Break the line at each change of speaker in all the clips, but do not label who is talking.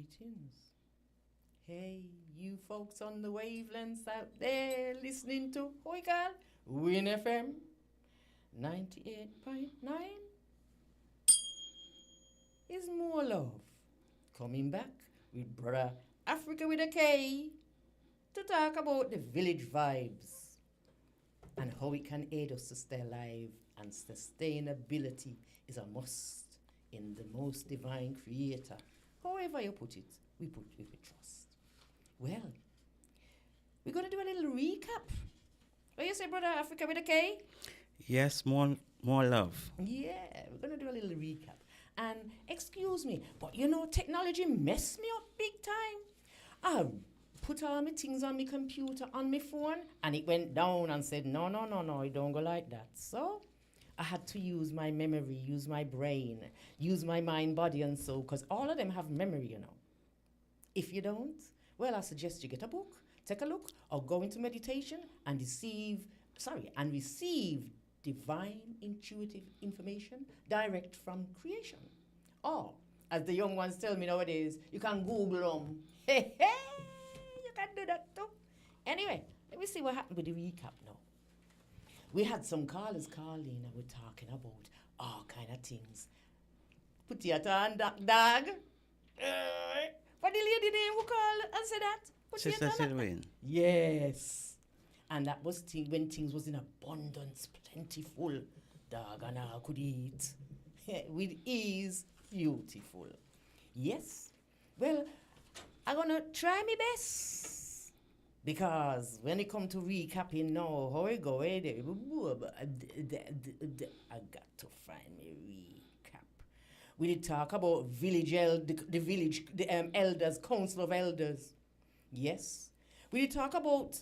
Greetings. Hey, you folks on the wavelengths out there listening to winnfm 98.9 is more love. Coming back with brother Africa with a K to talk about the village vibes and how it can aid us to stay alive, and sustainability is a must in the most divine creator. However you put it, we put it with trust. Well, we're going to do a little recap. What do you say, brother Africa with a K?
Yes, more love.
Yeah, we're going to do a little recap. And excuse me, but technology messed me up big time. I put all my things on my computer, on my phone, and it went down and said, no, it don't go like that. So I had to use my memory, use my brain, use my mind, body, and soul, because all of them have memory. If you don't, well, I suggest you get a book, take a look, or go into meditation and receive divine intuitive information direct from creation. Or, as the young ones tell me nowadays, you can Google them. Hey, you can do that too. Anyway, let me see what happened with the recap now. We had some callers call in and we're talking about all kind of things. Put your hand, dog. What the lady name who called and said that?
Sister Sylvain.
Yes. And that was when things was in abundance, plentiful. Dog and I could eat with ease, beautiful. Yes. Well, I'm going to try my best. Because when it come to recapping now, how it go, I got to find me recap. We did talk about the elders, council of elders. Yes. We did talk about,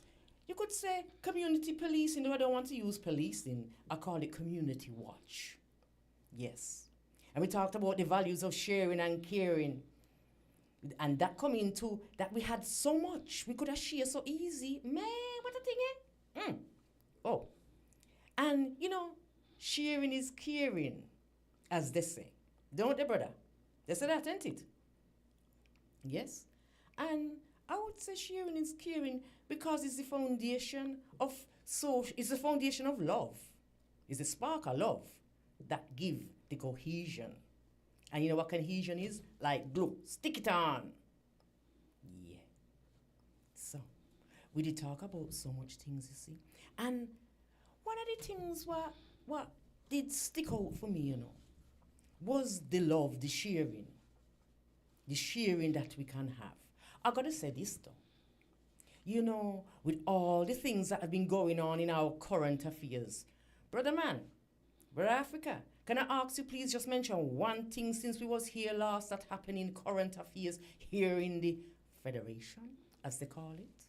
you could say, community policing, though I don't want to use policing. I call it community watch. Yes. And we talked about the values of sharing and caring. And that come into that we had so much. We could have shared so easy. Man, what a thing, eh? Oh. And, sharing is caring, as they say. Don't they, brother? They say that, ain't it? Yes. And I would say sharing is caring because it's the foundation of it's the foundation of love. It's the spark of love that give the cohesion. And you know what cohesion is? Like glue. Stick it on. Yeah. So, we did talk about so much things, you see. And one of the things what did stick out for me, was the love, the sharing that we can have. I got to say this, though. With all the things that have been going on in our current affairs, Brother Africa, can I ask you please just mention one thing since we was here last that happened in current affairs here in the Federation, as they call it?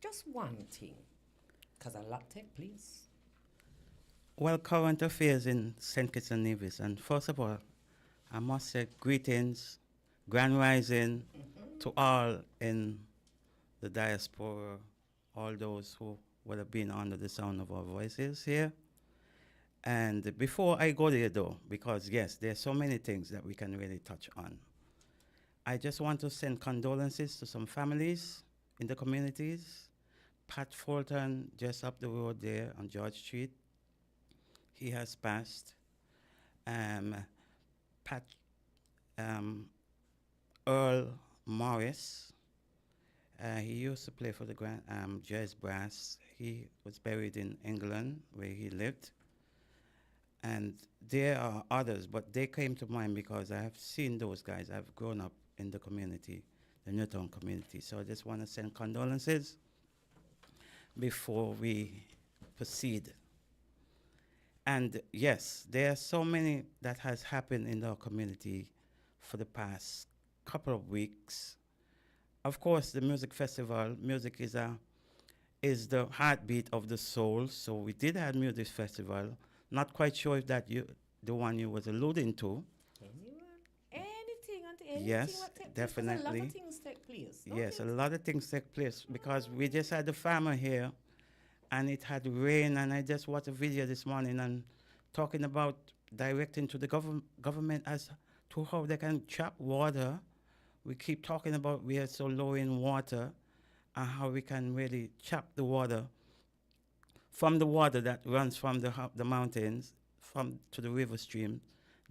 Just one thing, because a lot take place.
Well, current affairs in St. Kitts and Nevis. And first of all, I must say greetings, grand rising to all in the diaspora, all those who would have been under the sound of our voices here. And before I go there, though, because, yes, there are so many things that we can really touch on, I just want to send condolences to some families in the communities. Pat Fulton, just up the road there on George Street, he has passed. Earl Morris, he used to play for the jazz brass. He was buried in England, where he lived. And there are others, but they came to mind because I have seen those guys. I've grown up in the community, the Newtown community. So I just want to send condolences before we proceed. And yes, there are so many that has happened in our community for the past couple of weeks. Of course, the music festival, music is the heartbeat of the soul. So we did have music festival. Not quite sure if that the one you was alluding to.
Anything.
Yes, definitely.
A lot of things take place.
Yes, a lot of things take place because we just had the farmer here, and it had rain, and I just watched a video this morning and talking about directing to the government as to how they can trap water we keep talking about we are so low in water and how we can really chop the water from the water that runs from the mountains from to the river stream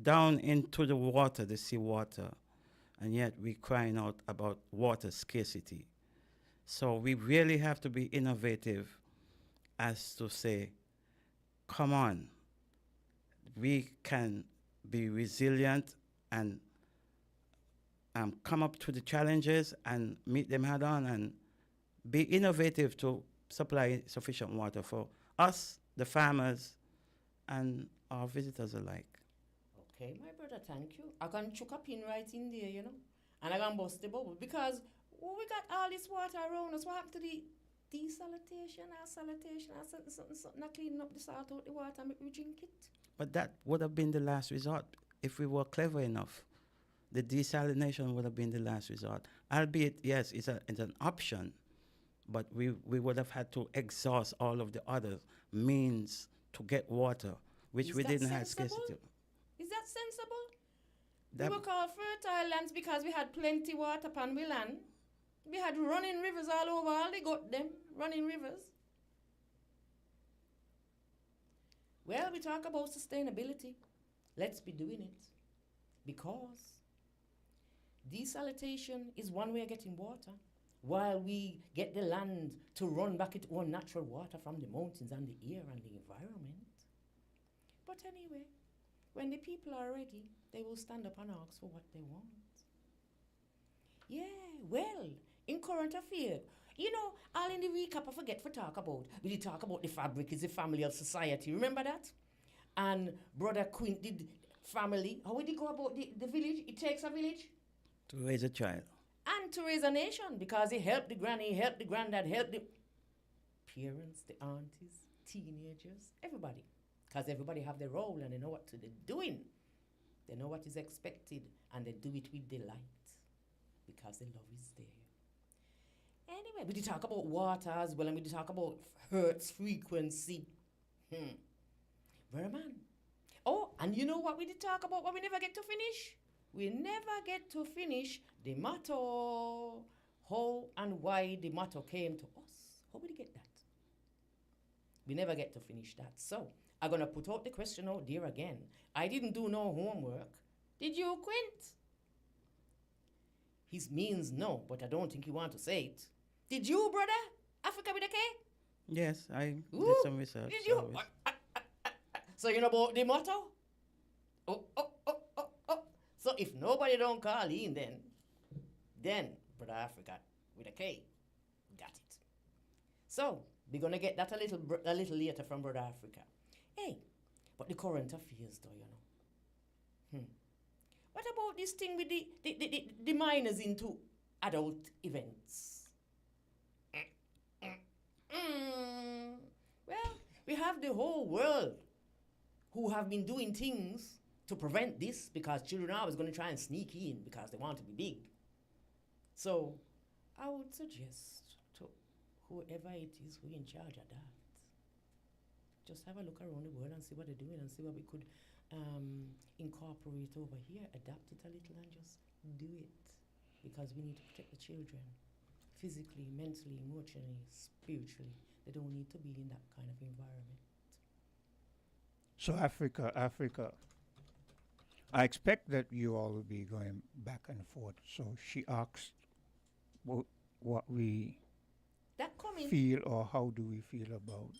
down into the water, the sea water, and yet we're crying out about water scarcity. So we really have to be innovative as to say, come on, we can be resilient and come up to the challenges and meet them head on and be innovative to supply sufficient water for us, the farmers, and our visitors alike.
Okay, my brother, thank you. I can chuck a pin right in there, you know, and I can bust the bubble because we got all this water around us. What happened to the desalination or salutation or something not cleaning up the salt out the water and make we drink it?
But that would have been the last resort if we were clever enough. The desalination would have been the last resort. Albeit, yes, it's an option, but we would have had to exhaust all of the other means to get water, which
Is
we
that
didn't have
sensible?
scarcity.
Is that sensible?
That-
We were called fertile lands because we had plenty water upon we land. We had running rivers all over, all they got them, running rivers. Well, we talk about sustainability. Let's be doing it. Because desalination is one way of getting water, while we get the land to run back its own natural water from the mountains and the air and the environment. But anyway, when the people are ready, they will stand up and ask for what they want. Yeah, well, in current affairs, you know, all in the recap I forget to talk about. We did talk about the fabric is the family of society. Remember that? And Brother Quint did family. How would he go about the village? It takes a village.
to raise a child.
And to raise a nation because he helped the granny, he helped the granddad, helped the parents, the aunties, teenagers, everybody. Because everybody have their role and they know what they're doing. They know what is expected and they do it with delight because the love is there. Anyway, we did talk about water as well and we did talk about hertz frequency. Very man. Oh, and you know what we did talk about, what we never get to finish? We never get to finish the motto. How and why the motto came to us. How did we get that? We never get to finish that. So, I'm going to put out the question out there again. I didn't do no homework. Did you, Quint? His means no, but I don't think you want to say it. Did you, brother? Africa with a K?
Yes, I
Ooh,
did some research.
Did you?
always.
So you know about the motto? Oh. So if nobody don't call in then Brother Africa with a K got it. So we're gonna get that a little later from Brother Africa. Hey, but the current affairs though, you know. What about this thing with the minors into adult events? Well, we have the whole world who have been doing things to prevent this because children are always going to try and sneak in because they want to be big. So I would suggest to whoever it is who in charge of that, just have a look around the world and see what they're doing and see what we could incorporate over here, adapt it a little and just do it. Because we need to protect the children physically, mentally, emotionally, spiritually. They don't need to be in that kind of environment.
So Africa, I expect that you all will be going back and forth. So she asked what we
That coming.
feel or how do we feel about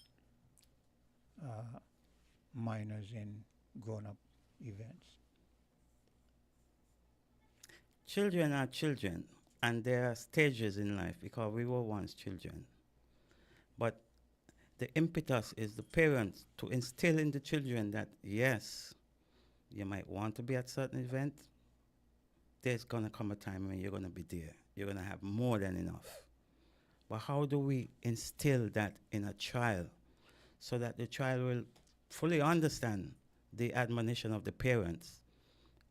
minors in grown-up events.
Children are children, and there are stages in life because we were once children. But the impetus is the parents to instill in the children that, yes, you might want to be at certain event. There's going to come a time when you're going to be there. You're going to have more than enough. But how do we instill that in a child so that the child will fully understand the admonition of the parents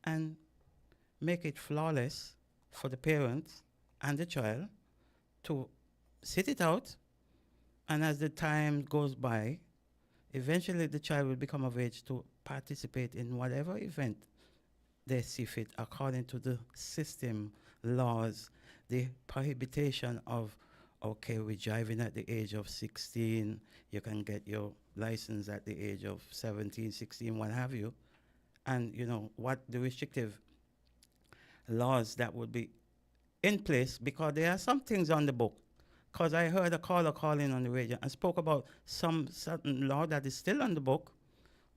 and make it flawless for the parents and the child to sit it out, and as the time goes by, eventually the child will become of age to participate in whatever event they see fit according to the system laws, the prohibition of, okay, we're driving at the age of 16, you can get your license at the age of 17, 16, what have you. And, you know, what the restrictive laws that would be in place, because there are some things on the book. Because I heard a caller calling on the radio and spoke about some certain law that is still on the book,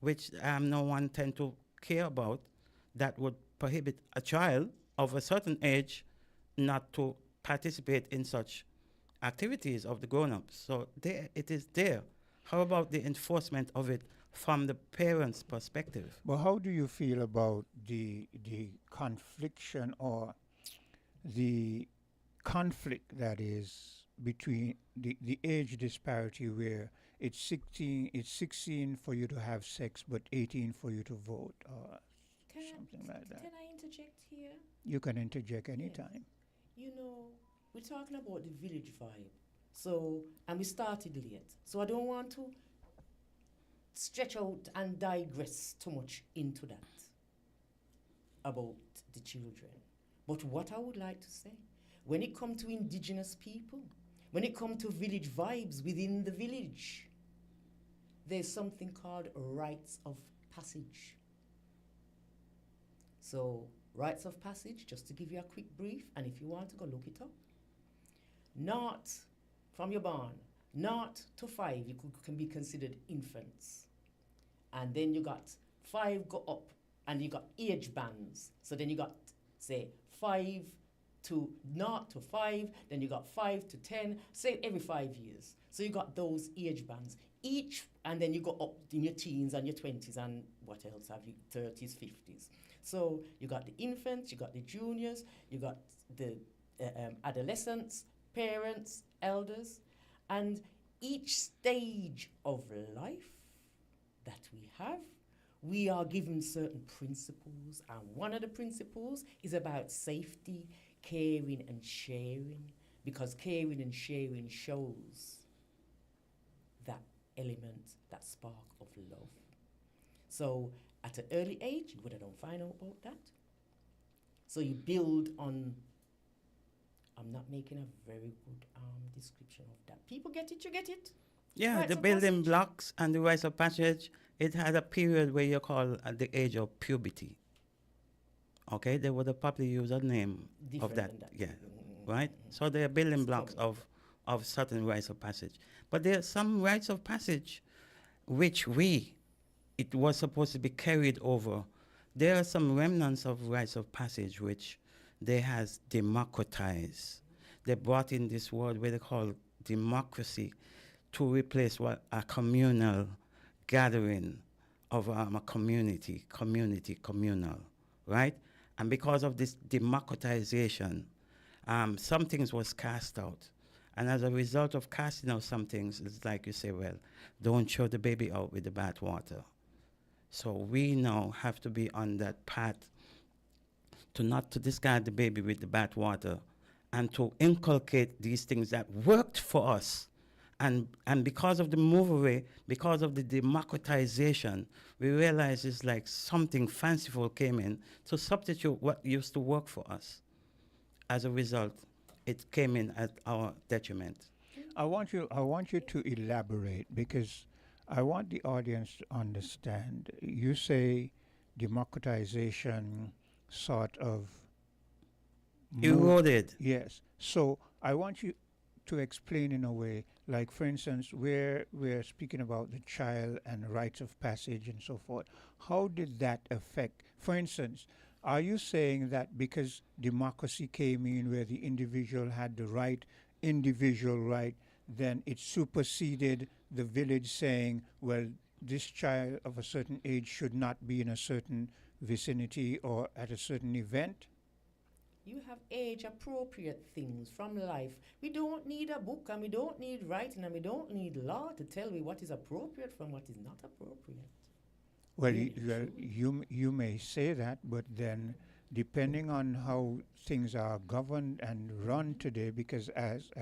which no one tend to care about, that would prohibit a child of a certain age not to participate in such activities of the grown-ups. So there, it is there. How about the enforcement of it from the parents' perspective?
But how do you feel about the confliction or the conflict that is between the age disparity where it's 16 for you to have sex but 18 for you to vote or something like that?
Can I interject here?
You can interject anytime.
You know, we're talking about the village vibe. So, and we started late. So I don't want to stretch out and digress too much into that about the children. But what I would like to say, when it comes to indigenous people, when it comes to village vibes within the village, there's something called rites of passage. So, rites of passage, just to give you a quick brief, and if you want to go look it up, not from your born, not to 5, you can be considered infants. And then you got 5 go up, and you got age bands. So then you got, say, 5 to 0 to 5, then you got 5 to 10, say every 5 years. So you got those age bands. Each, and then you go up in your teens and your 20s and what else have you, 30s, 50s. So you got the infants, you got the juniors, you got the adolescents, parents, elders, and each stage of life that we have, we are given certain principles, and one of the principles is about safety, caring and sharing, because caring and sharing shows that element, that spark of love. So at an early age, you would have don't find out about that. So you build on, I'm not making a very good description of that. People get it, you get it?
Yeah,
Rites
the
of
building
passage.
blocks and the rites of passage, it had a period where you call at the age of puberty. Okay, they would have probably used a name
Different
of that,
than that.
yeah, right? So they are building blocks of certain rites of passage. But there are some rites of passage which it was supposed to be carried over. There are some remnants of rites of passage which they has democratized. They brought in this word where they call democracy to replace what a communal gathering of a communal, right? And because of this democratization, some things was cast out. And as a result of casting out some things, it's like you say, well, don't throw the baby out with the bathwater. So we now have to be on that path to not to discard the baby with the bathwater and to inculcate these things that worked for us. And because of the move away, because of the democratization, we realize it's like something fanciful came in to substitute what used to work for us. As a result, it came in at our detriment.
I want you to elaborate because I want the audience to understand. You say democratization sort of
Eroded.
Yes. So I want you to explain in a way, like for instance, where we're speaking about the child and rites of passage and so forth. How did that affect? For instance, are you saying that because democracy came in where the individual had the individual right, then it superseded the village saying, well, this child of a certain age should not be in a certain vicinity or at a certain event?
You have age appropriate things from life. We don't need a book and we don't need writing and we don't need law to tell me what is appropriate from what is not appropriate.
Well,
Really
you may say that, but then depending on how things are governed and run today, because as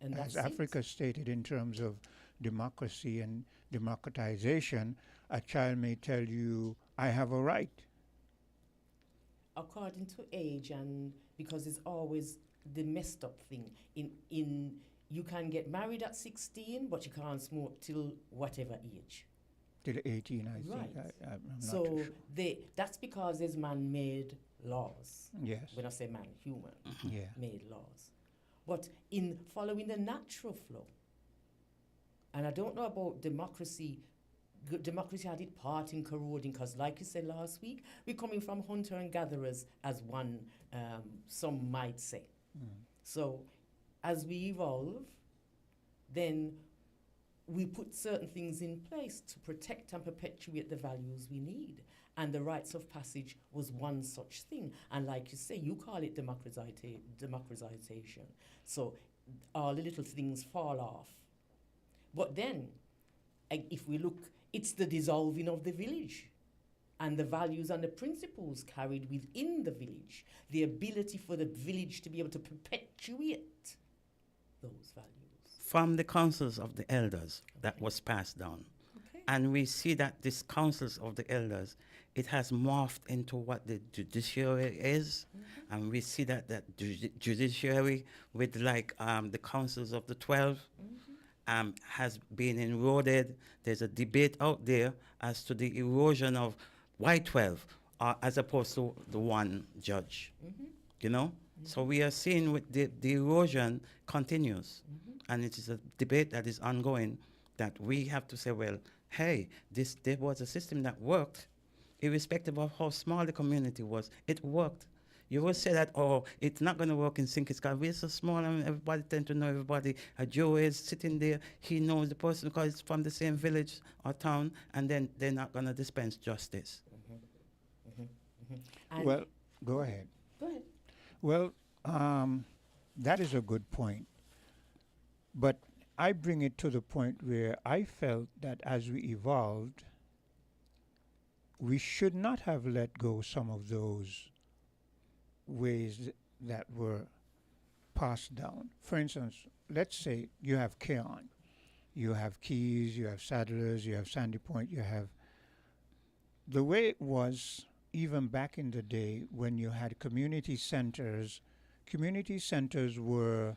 that's
Africa stated in terms of democracy and democratization, a child may tell you, I have a right.
According to age and because it's always the messed up thing. In you can get married at 16, but you can't smoke till whatever age.
Till 18, I
Right.
think. I'm not too
So
sure.
that's because there's man-made laws.
Yes.
When I say man, human
Yeah.
made laws. But in following the natural flow, and I don't know about democracy. Democracy had its part in corroding because, like you said last week, we're coming from hunter and gatherers, as one some might say. So, as we evolve, then we put certain things in place to protect and perpetuate the values we need. And the rites of passage was one such thing. And like you say, you call it democratization. So all the little things fall off. But then, if we look, it's the dissolving of the village and the values and the principles carried within the village, the ability for the village to be able to perpetuate those values.
From the councils of the elders that was passed down.
Okay.
And we see that this councils of the elders, it has morphed into what the judiciary is. And we see that judiciary with like the councils of the 12 has been eroded. There's a debate out there as to the erosion of why 12 as opposed to the one judge. You know? So we are seeing with the erosion continues. And it is a debate that is ongoing that we have to say, well, hey, there was a system that worked, irrespective of how small the community was. It worked. You will say that, oh, it's not going to work in Sinkis because we're so small and everybody tend to know everybody. A Joe is sitting there, he knows the person because it's from the same village or town, and then they're not going to dispense justice.
Well, go ahead.
Go ahead.
Well, that is a good point. But I bring it to the point where I felt that as we evolved, we should not have let go some of those ways that were passed down. For instance, let's say you have Keon, you have Keys, you have Saddlers, you have Sandy Point, you have... The way it was even back in the day when you had community centers were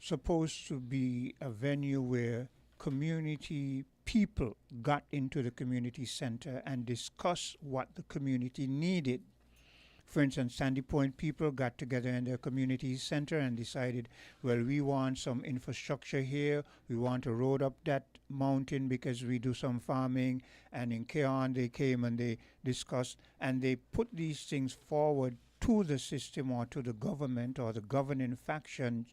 supposed to be a venue where community people got into the community center and discussed what the community needed. For instance, Sandy Point people got together in their community center and decided, well, we want some infrastructure here. We want a road up that mountain because we do some farming. And in Keon, they came and they discussed and they put these things forward to the system or to the government or the governing faction,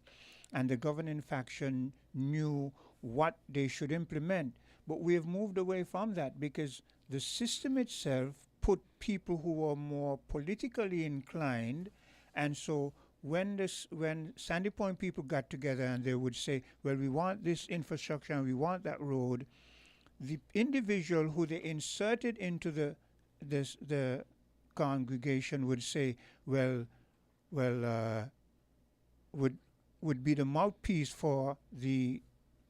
and the governing faction knew what they should implement. But we have moved away from that because the system itself put people who were more politically inclined, and so when Sandy Point people got together and they would say, well, we want this infrastructure and we want that road, the individual who they inserted into the congregation would say, would be the mouthpiece for the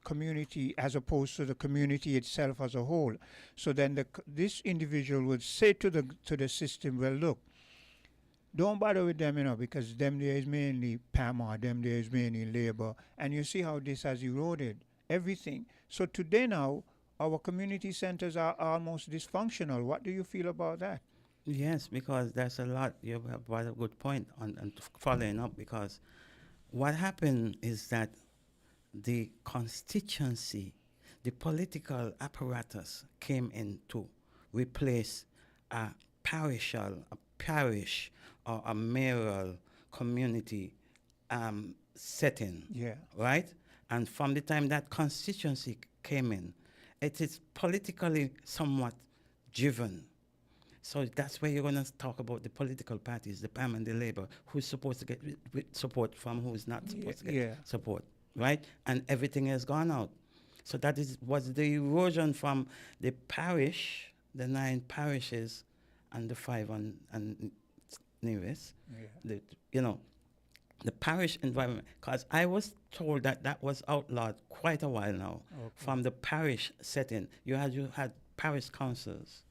community as opposed to the community itself as a whole. So then this individual would say to the system, well, look, don't bother with them, because them there is mainly PAMA, them there is mainly labor. And you see how this has eroded everything. So today now, our community centers are almost dysfunctional. What do you feel about that?
Yes, because that's a lot. You have brought a good point on following up, because what happened is that the constituency, the political apparatus came in to replace a parish or a mayoral community setting, right? And from the time that constituency came in, it is politically somewhat driven. So that's where you're going to talk about the political parties, the PAM and the Labour, who's supposed to get support from who's not supposed to get support, right? And everything has gone out. So that was the erosion from the parish, the 9 parishes, and the 5 and Nevis. The parish environment. Because I was told that was outlawed quite a while now. Okay. From the parish setting, you had parish councils.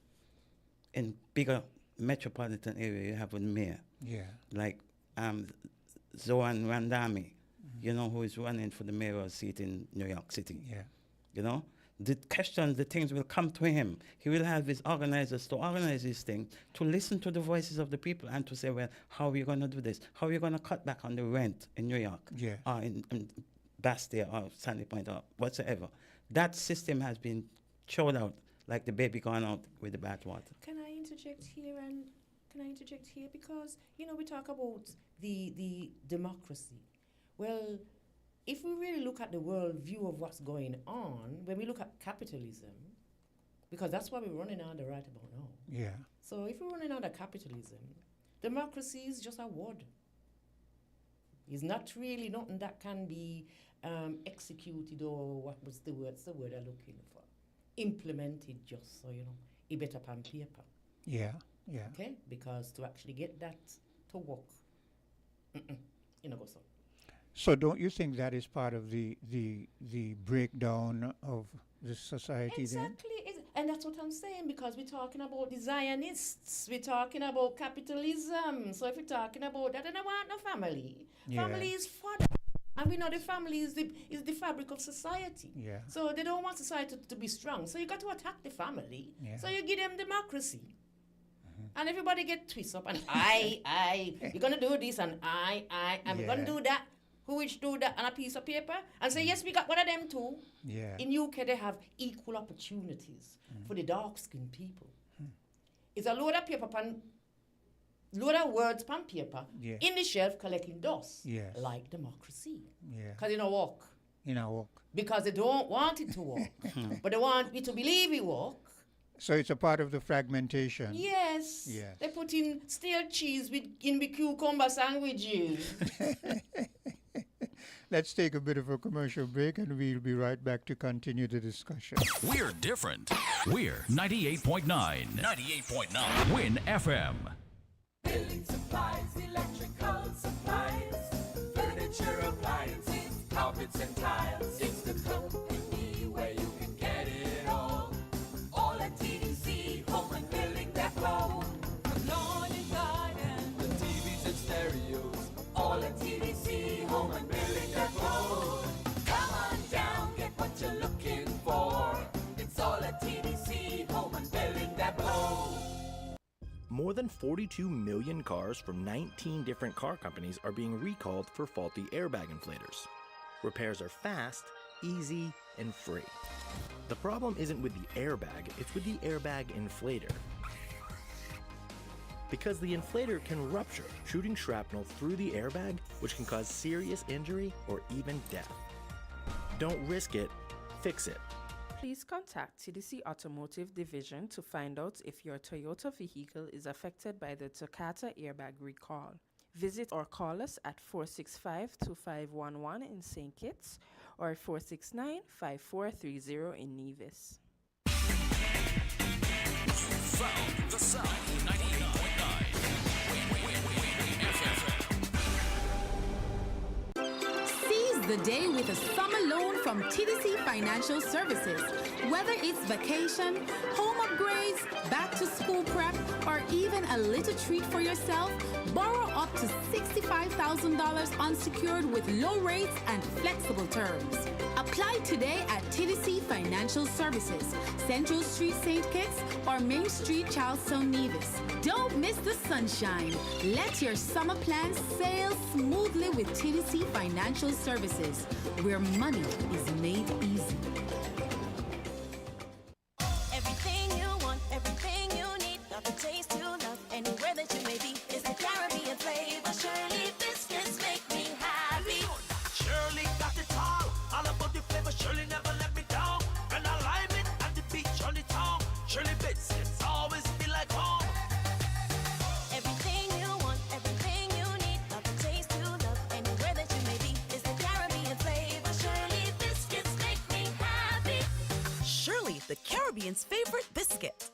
In bigger metropolitan area, you have a mayor.
Yeah.
Like um, Zohan Randami, you know, who is running for the mayoral seat in New York City.
Yeah.
You know, the questions, the things will come to him. He will have his organizers to organize this thing, to listen to the voices of the people and to say, well, how are you going to do this? How are you going to cut back on the rent in New York?
Yeah.
Or in Bastille or Sandy Point or whatsoever. That system has been thrown out like the baby gone out with the bathwater.
Can I interject here? Because, you know, we talk about the democracy. Well, if we really look at the world view of what's going on, when we look at capitalism, because that's what we're running under right about now.
Yeah.
So if we're running under capitalism, democracy is just a word. It's not really nothing that can be executed or what's the word I'm looking for. Implemented just so, you know, it better on paper.
Yeah. Yeah.
Okay? Because to actually get that to work, you know, go so.
So don't you think that is part of the breakdown of the society
Exactly. And that's what I'm saying, because we're talking about the Zionists. We're talking about capitalism. So if we're talking about that, then I want no family.
Yeah.
Family is fodder. And we know the family is the fabric of society.
Yeah.
So they don't want society to be strong. So you got to attack the family.
Yeah.
So you give them democracy. And everybody get twisted up and you're going to do this and and we're going to do that. Who which do that on a piece of paper and say, yes, we got one of them too.
Yeah.
In UK, they have equal opportunities for the dark-skinned people. It's a load of paper, load of words on paper in the shelf collecting dust,
Yes.
like democracy.
Yeah.
Because it don't work.
In our work.
Because they don't want it to work. But they want me to believe it work.
So it's a part of the fragmentation.
Yes.
Yes.
They put in stale cheese in the cucumber sandwiches.
Let's take a bit of a commercial break and we'll be right back to continue the discussion.
We're different. We're 98.9. 98.9. Win FM.
Building supplies, electrical supplies, furniture, appliances, carpets and tiles. It's the company where you can get it all. All at TDC, home and building depot. From lawn and garden, the TVs and stereos. All at TDC, home and building depot. Come on down, get what you're looking for. It's all at TDC, home and building depot.
More than 42 million cars from 19 different car companies are being recalled for faulty airbag inflators. Repairs are fast, easy, and free. The problem isn't with the airbag, it's with the airbag inflator. Because the inflator can rupture, shooting shrapnel through the airbag, which can cause serious injury or even death. Don't risk it, fix it.
Please contact TDC Automotive Division to find out if your Toyota vehicle is affected by the Takata airbag recall. Visit or call us at 465-2511 in St. Kitts or 469-5430 in Nevis.
Found the sound. 98.9.
Seize the day with a summer loan from TDC Financial Services. Whether it's vacation, home upgrades, back to school prep, or even a little treat for yourself, borrow up to $65,000 unsecured with low rates and flexible terms. Apply today at TDC Financial Services, Central Street, St. Kitts, or Main Street, Charlestown, Nevis. Don't miss the sunshine. Let your summer plans sail smoothly with TDC Financial Services, where money is made easy.
Everything you want, everything you need, got the taste you love, anywhere that you may be, is the Caribbean flavor. Shirley biscuits make me happy.
Shirley got it all about the flavor. Shirley never let me down. When I lime it and the beach on the tongue. Shirley biscuits always feel like home.
Everything you want, everything you need, got the taste you love, anywhere that you may be, is the Caribbean flavor. Shirley biscuits make me happy.
Shirley, the Caribbean's favorite biscuit.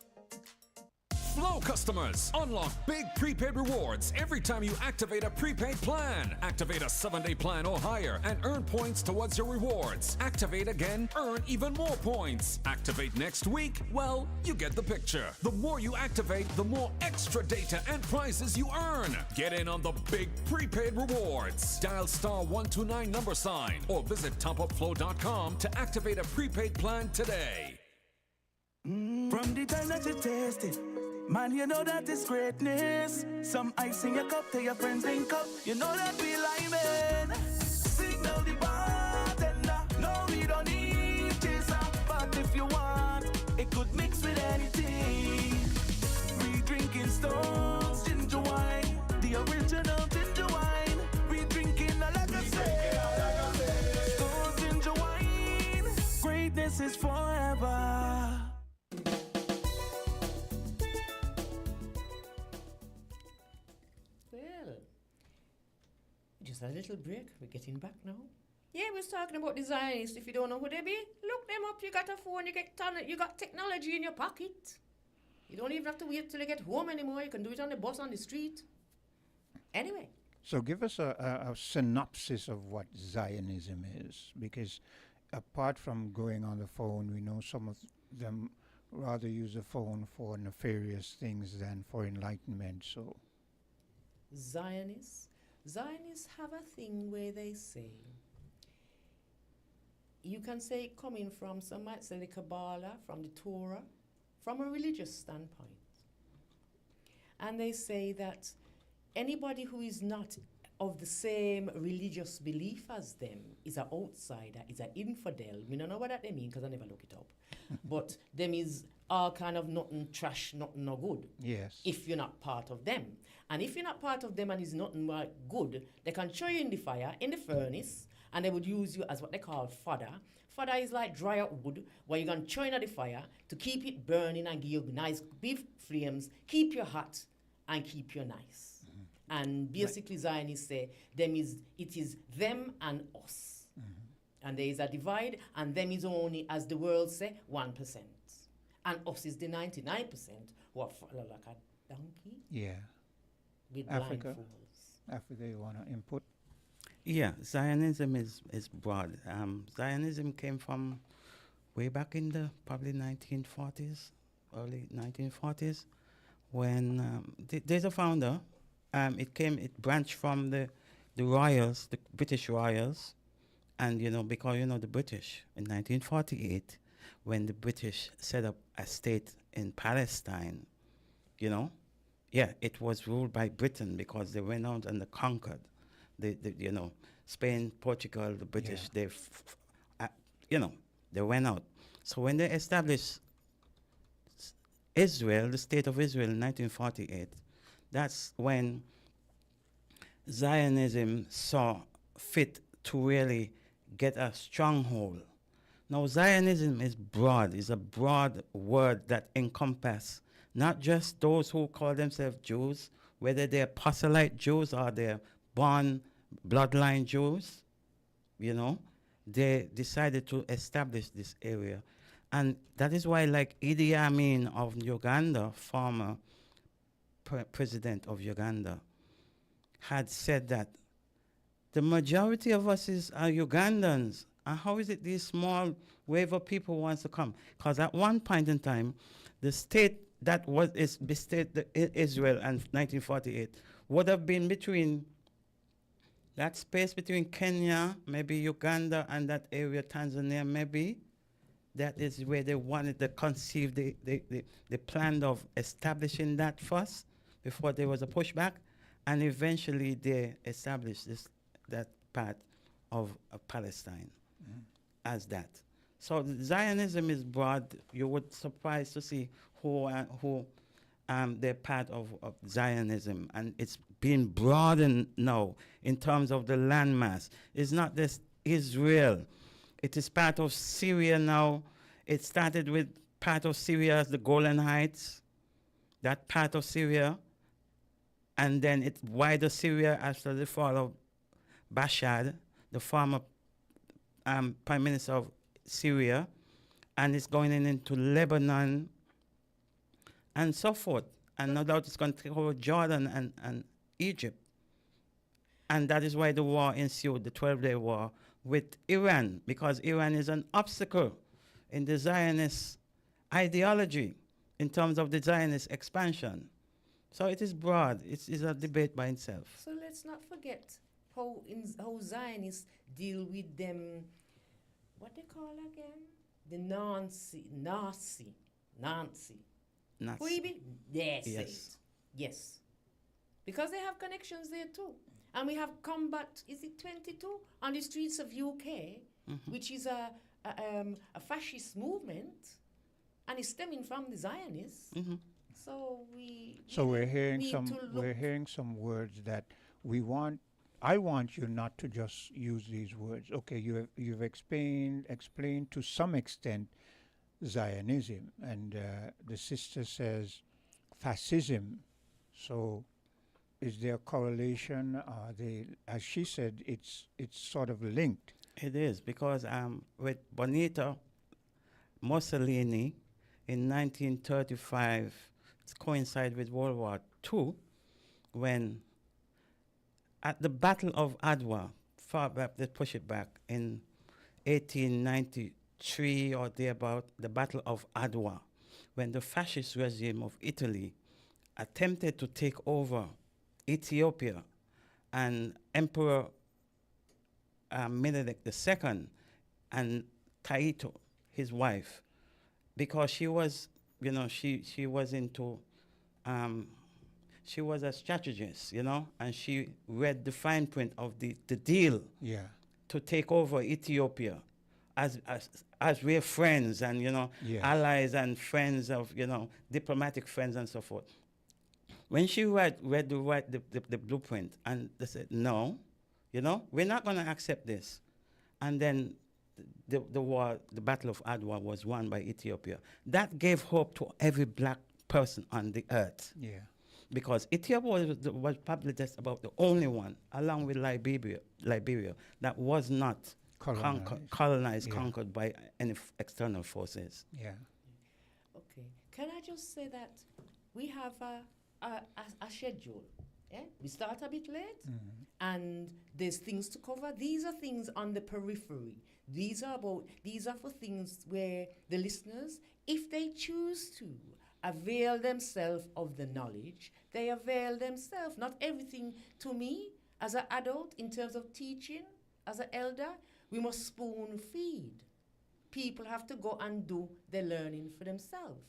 Flow customers. Unlock big prepaid rewards every time you activate a prepaid plan. Activate a 7-day plan or higher and earn points towards your rewards. Activate again, earn even more points. Activate next week, well, you get the picture. The more you activate, the more extra data and prizes you earn. Get in on the big prepaid rewards. Dial *129 # or visit topupflow.com to activate a prepaid plan today.
From the time that you taste it, man, you know that is greatness. Some ice in your cup, tell your friends link up. You know that we liming. Signal the bartender. No, we don't need chaser. But if you want, it could mix with anything. We drinking Stones ginger wine, the original ginger wine. We drinking like I say, Stones ginger wine. Greatness is forever.
Well, just a little break. We're getting back now. Yeah, we was talking about the Zionists. If you don't know who they be, look them up. You got a phone, you got technology in your pocket. You don't even have to wait till you get home anymore. You can do it on the bus, on the street. Anyway.
So give us a synopsis of what Zionism is, because apart from going on the phone, we know some of them rather use the phone for nefarious things than for enlightenment. So
Zionists have a thing where they say, you can say it coming from, some might say the Kabbalah, from the Torah, from a religious standpoint. And they say that anybody who is not of the same religious belief as them is an outsider, is an infidel. I don't know what that they mean because I never look it up. But them is all kind of nothing trash, nothing no good.
yes,
If you're not part of them. And if you're not part of them and is nothing like good, they can throw you in the fire, in the furnace, and they would use you as what they call fodder. Fodder is like dry out wood, where you're going to throw in the fire to keep it burning and give you nice big flames, keep you hot and keep you nice. And basically Zionists say it is them and us. And there is a divide, and them is only, as the world say, 1%. And us is the 99% who are follow like a donkey
yeah.
with
Africa.
blindfolds.
Africa, you want to input?
Yeah, Zionism is broad. Zionism came from way back in the probably 1940s, early 1940s, when there's a founder. It branched from the royals, the British royals, and because the British in 1948, when the British set up a state in Palestine, it was ruled by Britain because they went out and they conquered. Spain, Portugal, the British, they went out. So when they established Israel, the state of Israel in 1948, that's when Zionism saw fit to really get a stronghold. Now, Zionism is broad. It's a broad word that encompasses not just those who call themselves Jews, whether they're proselyte Jews or they're born bloodline Jews, they decided to establish this area. And that is why, like Idi Amin of Uganda, former president of Uganda, had said that the majority of us are Ugandans. And how is it these small wave of people wants to come? Because at one point in time, the state that was Israel and 1948 would have been between that space between Kenya, maybe Uganda, and that area, Tanzania, maybe. That is where they wanted to conceive the plan of establishing that first before there was a pushback. And eventually they established that part of Palestine as that. So Zionism is broad. You would surprised to see who they're part of Zionism, and it's being broadened now in terms of the landmass. It's not just Israel. It is part of Syria now. It started with part of Syria as the Golan Heights, that part of Syria, and then it wider Syria after the fall of Bashar, the former Prime Minister of Syria, and it's going into Lebanon and so forth. And no doubt it's going to take over Jordan and Egypt. And that is why the war ensued, the 12-day war with Iran, because Iran is an obstacle in the Zionist ideology in terms of the Zionist expansion. So it is broad. It's a debate by itself.
So let's not forget how Zionists deal with them, what they call again? The Nazi. Maybe? Yes.
Yes.
Yes. Because they have connections there too. And we have combat, is it 22, on the streets of UK, which is a fascist movement, and it's stemming from the Zionists. So
we're hearing
need
some
to look.
we're hearing some words that we want. I want you not to just use these words. Okay, you've explained to some extent Zionism, and the sister says fascism. So is there a correlation? Are they, as she said, it's sort of linked?
It is, because with Benito Mussolini in 1935, it coincided with World War II, when at the Battle of Adwa, far back, let's push it back, in 1893 or thereabout, the Battle of Adwa, when the fascist regime of Italy attempted to take over Ethiopia, and Emperor Menelik II and Taito, his wife, because she was, she was into, she was a strategist, and she read the fine print of the deal to take over Ethiopia as we're friends and, allies and friends of, diplomatic friends and so forth. When she read the blueprint, and they said, no, we're not going to accept this. And then the war, the Battle of Adwa was won by Ethiopia. That gave hope to every black person on the earth.
Yeah.
Because Ethiopia was probably just about the only one, along with Liberia, that was not colonized, conquered by any external forces.
Yeah.
Okay. Can I just say that we have a schedule? Yeah? We start a bit late, and there's things to cover. These are things on the periphery. These are for things where the listeners, if they choose to avail themselves of the knowledge, they avail themselves. Not everything to me, as an adult, in terms of teaching, as an elder, we must spoon feed. People have to go and do their learning for themselves.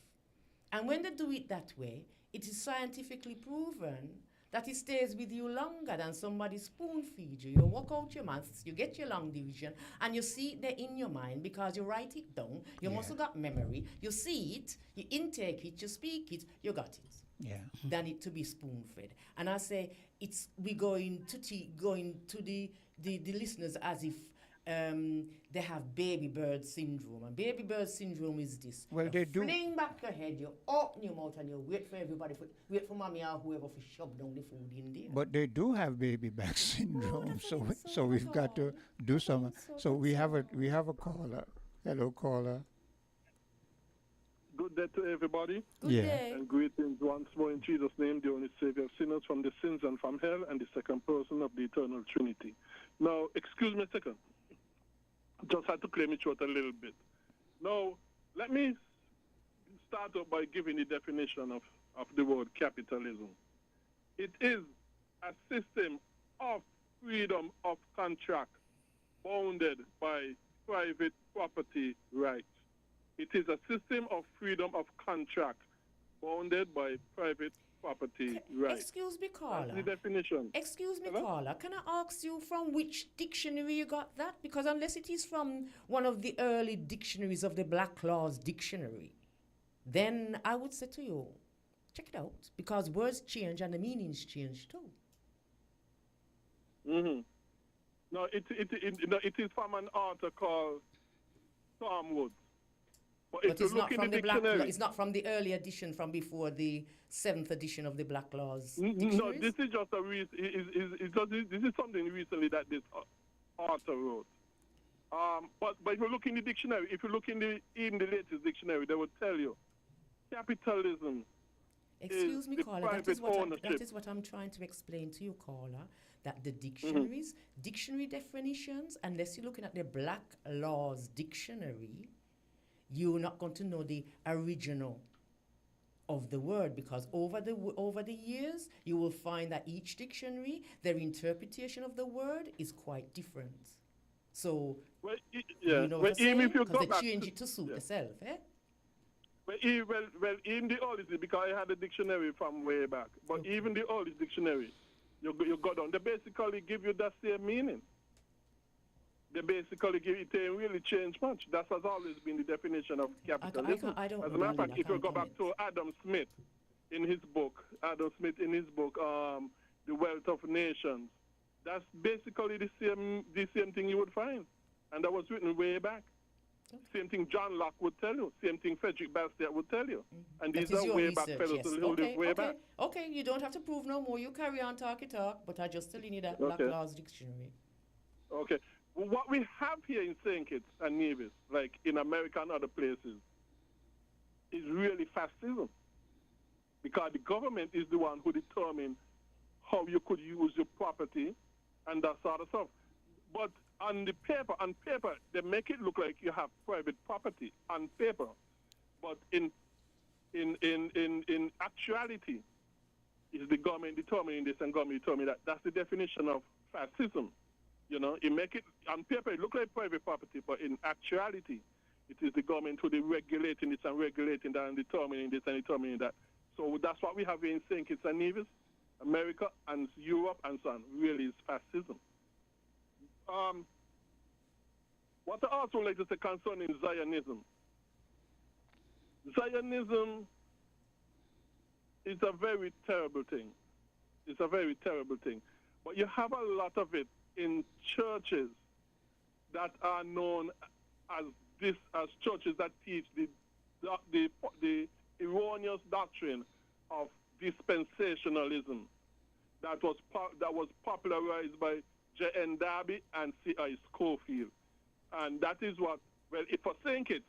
And when they do it that way, it is scientifically proven that it stays with you longer than somebody spoon feeds you. You work out your maths, you get your long division, and you see it there in your mind because you write it down. You must have got memory. You see it, you intake it, you speak it, you got it.
Yeah.
Than it to be spoon fed. And I say we going to the listeners as if they have baby bird syndrome. And baby bird syndrome is this.
Well,
you
they do.
Fling back your head, you open your mouth, and you wait for everybody, wait for mommy or whoever to shove down the food in there.
But they do have baby back syndrome, so we've got to do some. So we have a caller. Hello, caller.
Good day to everybody.
Good day.
And greetings once more in Jesus' name, the only Savior of sinners from the sins and from hell, and the second person of the eternal Trinity. Now, excuse me a second. Just had to claim it short a little bit. Now, let me start off by giving the definition of the word capitalism. It is a system of freedom of contract bounded by private property rights. It is a system of freedom of contract bounded by private property rights.
Excuse me, caller.
That's the definition.
Excuse me,
Hello?
caller. Can I ask you from which dictionary you got that? Because unless it is from one of the early dictionaries of the Black Laws Dictionary, then I would say to you, check it out. Because words change and the meanings change too.
No, it is from an author called Tom Woods. But if you
it's
look
not
in
from
the
the Black
dictionary,
It's not from the early edition from before the 7th edition of the Black Laws
no,
Dictionaries?
this is just this is something recently that this author wrote. But if you look in the dictionary, if you look in even the latest dictionary, they would tell you capitalism
Excuse me,
the
caller.
private ownership.
That is what I'm trying to explain to you, caller. That the dictionaries, dictionary definitions, unless you're looking at the Black Laws Dictionary, you're not going to know the original of the word, because over the years you will find that each dictionary, their interpretation of the word is quite different. So
Well,
you know
well,
what I'm
even
saying?
if you
Because
go
they
back
change
to,
it to suit
yeah.
themselves, eh?
Well, even the oldest, because I had a dictionary from way back, but
Okay.
even the oldest dictionary, you go down, they basically give you that same meaning. They basically give it ain't really change much. That has always been the definition of capitalism.
I don't
As a
know,
matter of
darling,
fact,
I
if you
can't
go back
comment.
to Adam Smith in his book, The Wealth of Nations, that's basically the same thing you would find. And that was written way back. Same thing John Locke would tell you. Same thing Frederick Bastiat would tell you. And
That
these
is
are
your
way back
research,
fellows
yes.
who live way back.
Okay, you don't have to prove no more. You carry on, talk, but I just telling you that Black
Okay.
Laws Dictionary.
Okay. Well, what we have here in St. Kitts and Nevis, like in America and other places, is really fascism. Because the government is the one who determines how you could use your property and that sort of stuff. But on paper, they make it look like you have private property on paper. But in actuality, is the government determining this and government determining that. That's the definition of fascism. You know, it make it on paper it look like private property, but in actuality, it is the government who is regulating this and regulating that and determining this and determining that. So that's what we have in St. Kitts and Nevis, America and Europe and so on. Really is fascism. What I also like to say concerning Zionism. Zionism is a very terrible thing. It's a very terrible thing. But you have a lot of it in churches that are known as churches that teach the erroneous doctrine of dispensationalism that was popularized by J.N. Darby and C.I. Schofield. And that is what, well, if for St. Kitts,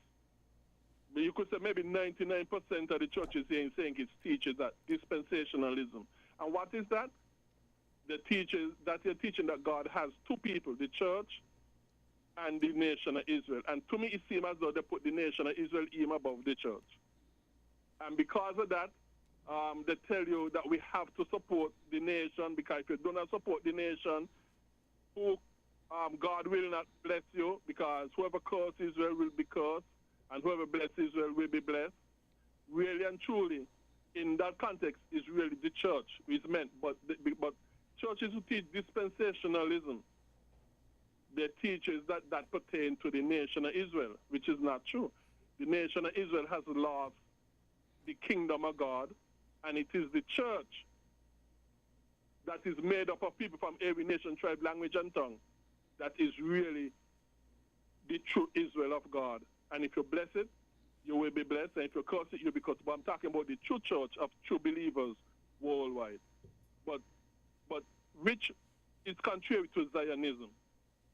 you could say maybe 99% of the churches here in St. Kitts teaches that dispensationalism. And what is that? The teachers that they're teaching that God has two people, the church and the nation of Israel. And to me, it seems as though they put the nation of Israel even above the church. And because of that, they tell you that we have to support the nation, because if you do not support the nation, God will not bless you, because whoever curses Israel will be cursed, and whoever blesses Israel will be blessed. Really and truly, in that context, is really the church is meant. But churches who teach dispensationalism, they teachers that pertain to the nation of Israel, which is not true. The nation of Israel has lost the kingdom of God, and it is the church that is made up of people from every nation, tribe, language, and tongue that is really the true Israel of God. And if you bless it, you will be blessed, and if you curse it, you'll be cursed. But I'm talking about the true church of true believers worldwide. But which is contrary to Zionism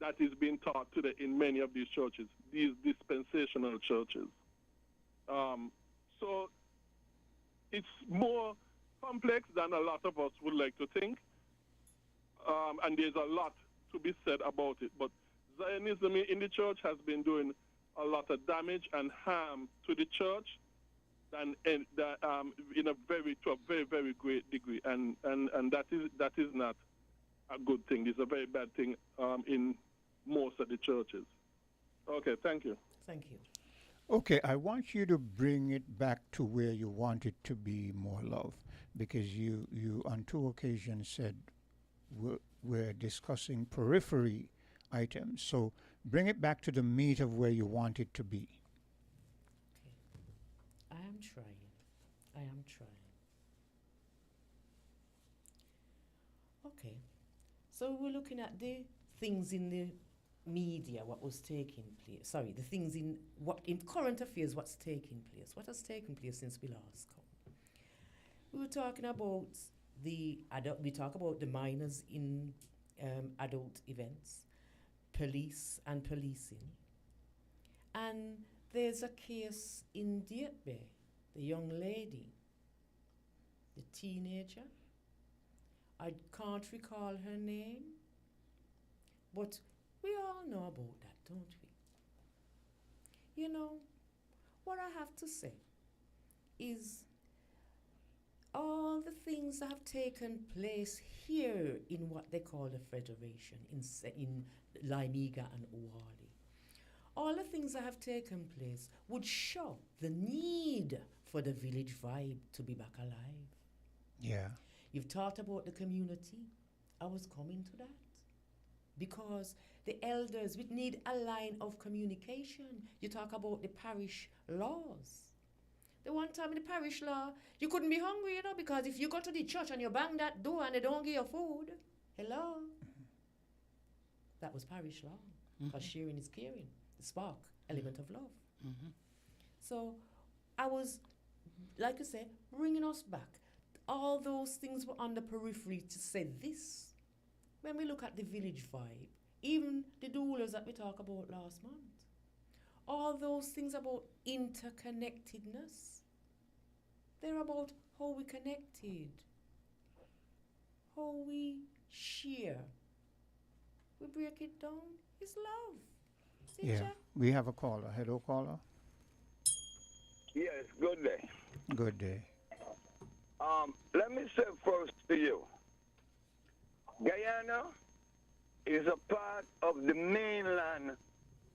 that is being taught today in many of these churches, these dispensational churches. So it's more complex than a lot of us would like to think, and there's a lot to be said about it. But Zionism in the church has been doing a lot of damage and harm to the church, and in a very very great degree, and that is not a good thing. It's a very bad thing in most of the churches. Okay, thank you.
Thank you.
Okay, I want you to bring it back to where you want it to be, more love, because you on two occasions said we're discussing periphery items. So bring it back to the meat of where you want it to be.
I am trying. Okay. So we're looking at the things in the media, what was taking place. Sorry, the things in current affairs, what's taking place. What has taken place since we last come? We were talking about we talk about the minors in adult events, police and policing. And there's a case in Dietbe, the young lady the teenager. I can't recall her name, but we all know about that, don't we? You know, what I have to say is all the things that have taken place here in what they call the Federation, in Limega and Owali, all the things that have taken place would show the need for the village vibe to be back alive.
Yeah.
You've talked about the community. I was coming to that. Because the elders, we need a line of communication. You talk about the parish laws. The one time in the parish law, you couldn't be hungry, because if you go to the church and you bang that door and they don't give you food, hello? That was parish law. Because sharing is caring. The spark, element of love. So I was, like you say, bringing us back. All those things were on the periphery to say this. When we look at the village vibe, even the doulas that we talked about last month, all those things about interconnectedness, they're about how we connected, how we share. We break it down, it's love. See,
Yeah.
Jack?
We have a caller. Hello, caller.
Yes, good day.
Good day.
Let me say first to you, Guyana is a part of the mainland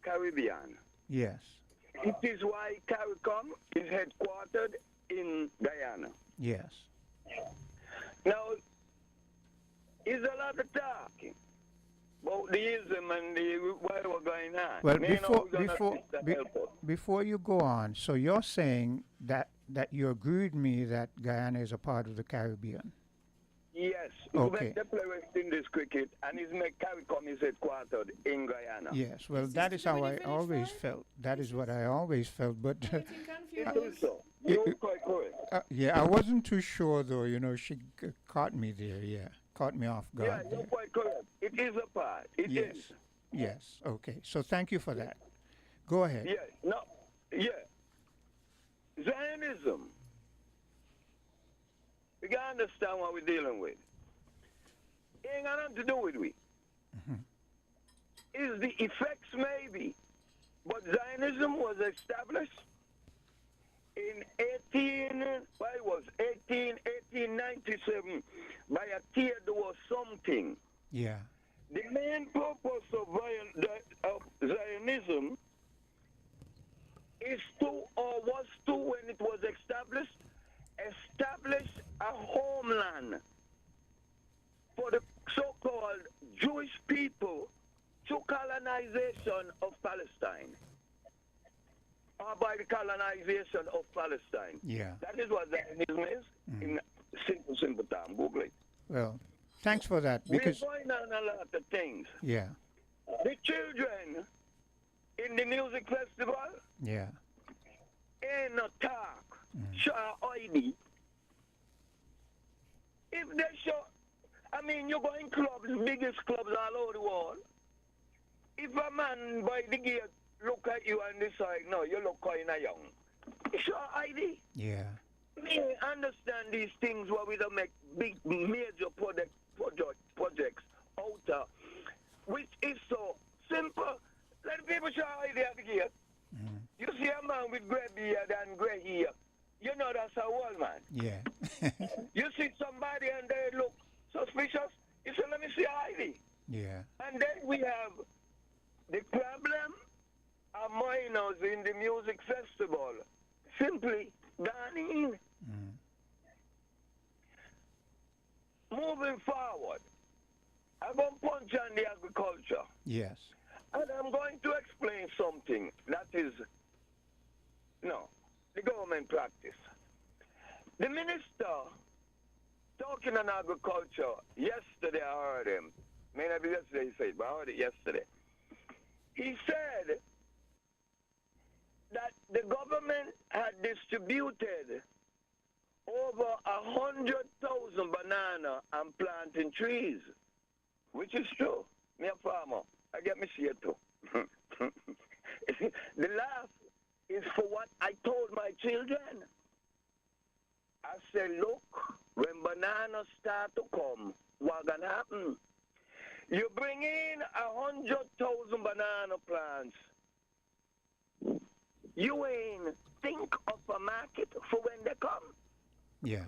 Caribbean.
Yes.
It is why CARICOM is headquartered in Guyana.
Yes.
Now, there's a lot of talking about the ism and what was going on.
Well,
Me know who's gonna help us.
before you go on, so you're saying that you agree with me that Guyana is a part of the Caribbean?
Yes,
Okay.
the play West Indies cricket, and his make CARICOM is headquartered in Guyana.
Yes. Well,
Is
that
this
is
to do
how
with
I
the
always
village vibe?
felt. That is what I always felt. But
Getting
It
confused.
is so.
It-
You're quite correct.
yeah, I wasn't too sure though. She caught me there. Yeah, caught me off
Yeah,
guard
you're
there.
quite correct. It is a part. It
Yes.
is.
Yes. Okay. So thank you for that. Go ahead.
Yeah. No. Yeah. Zionism. We gotta understand what we're dealing with. It ain't got nothing to do with we. Is the effects maybe, but Zionism was established in 1897 by a Theodore something.
Yeah.
The main purpose of Zionism is to, or was to, when it was established, establish a homeland for the so-called Jewish people to colonization of Palestine, or by the colonization of Palestine.
Yeah.
That is what Zionism is in simple term. Google it.
Well, thanks for that. Because
We're going on a lot of things.
yeah.
The children in the music festival
Yeah.
ain't no talk. Show ID. If they show, you go in clubs, biggest clubs all over the world. If a man by the gate look at you and decide, no, you look kind of young, show ID.
Yeah.
Me understand these things where we don't make big major projects out of, which is so simple. Let the people show ID at the gate. You see a man with gray beard and gray hair, you know that's a old man.
Yeah.
You see somebody and they look suspicious, you say, let me see ID.
Yeah.
And then we have the problem of minors in the music festival simply gone in. Moving forward, I'm going to punch on the agriculture.
Yes.
And I'm going to explain something that is, the government practice. The minister talking on agriculture, yesterday I heard him. May not be yesterday he said, but I heard it yesterday. He said that the government had distributed over 100,000 banana and planting trees, which is true. Me a farmer, I get me share too. The laugh is for what I told my children. I said, look, bananas start to come, what gonna happen? You bring in 100,000 banana plants. You ain't think of a market for when they come.
Yeah.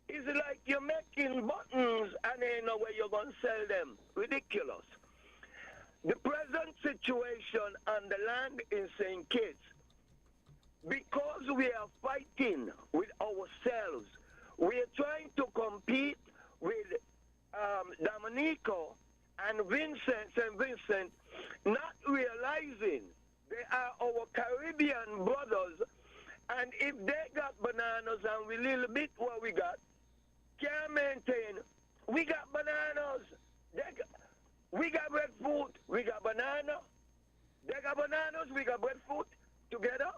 It's like you're making buttons and ain't know where you're going to sell them. Ridiculous. The present situation on the land in St. Kitts, because we are fighting with ourselves, we are trying to compete with Dominico and St. Vincent, not realizing they are our Caribbean brothers, and if they got bananas and we little bit what we got, can't maintain. We got bananas. We got breadfruit. We got banana. They got bananas. We got breadfruit. Together,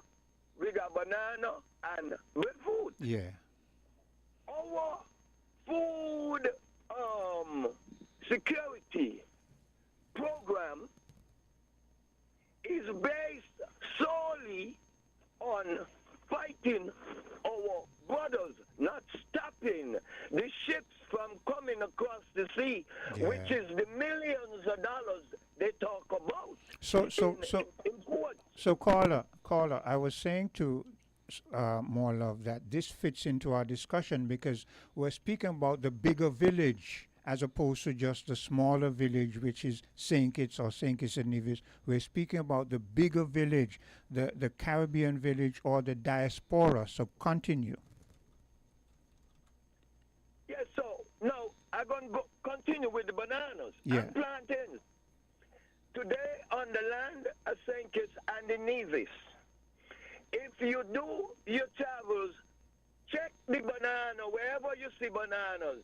we got banana and breadfruit.
Yeah.
Our food security program is based solely on fighting our brothers, not stopping the ships from coming across the sea, which is the millions of dollars they talk about.
So caller, I was saying to more love that this fits into our discussion because we're speaking about the bigger village as opposed to just the smaller village, which is St. Kitts or St. Kitts and Nevis. We're speaking about the bigger village, the Caribbean village or the diaspora. So continue.
Yes, so now I'm going to continue with the bananas and plantains. Today on the land of St. Kitts and the Nevis, if you do your travels, check the banana, wherever you see bananas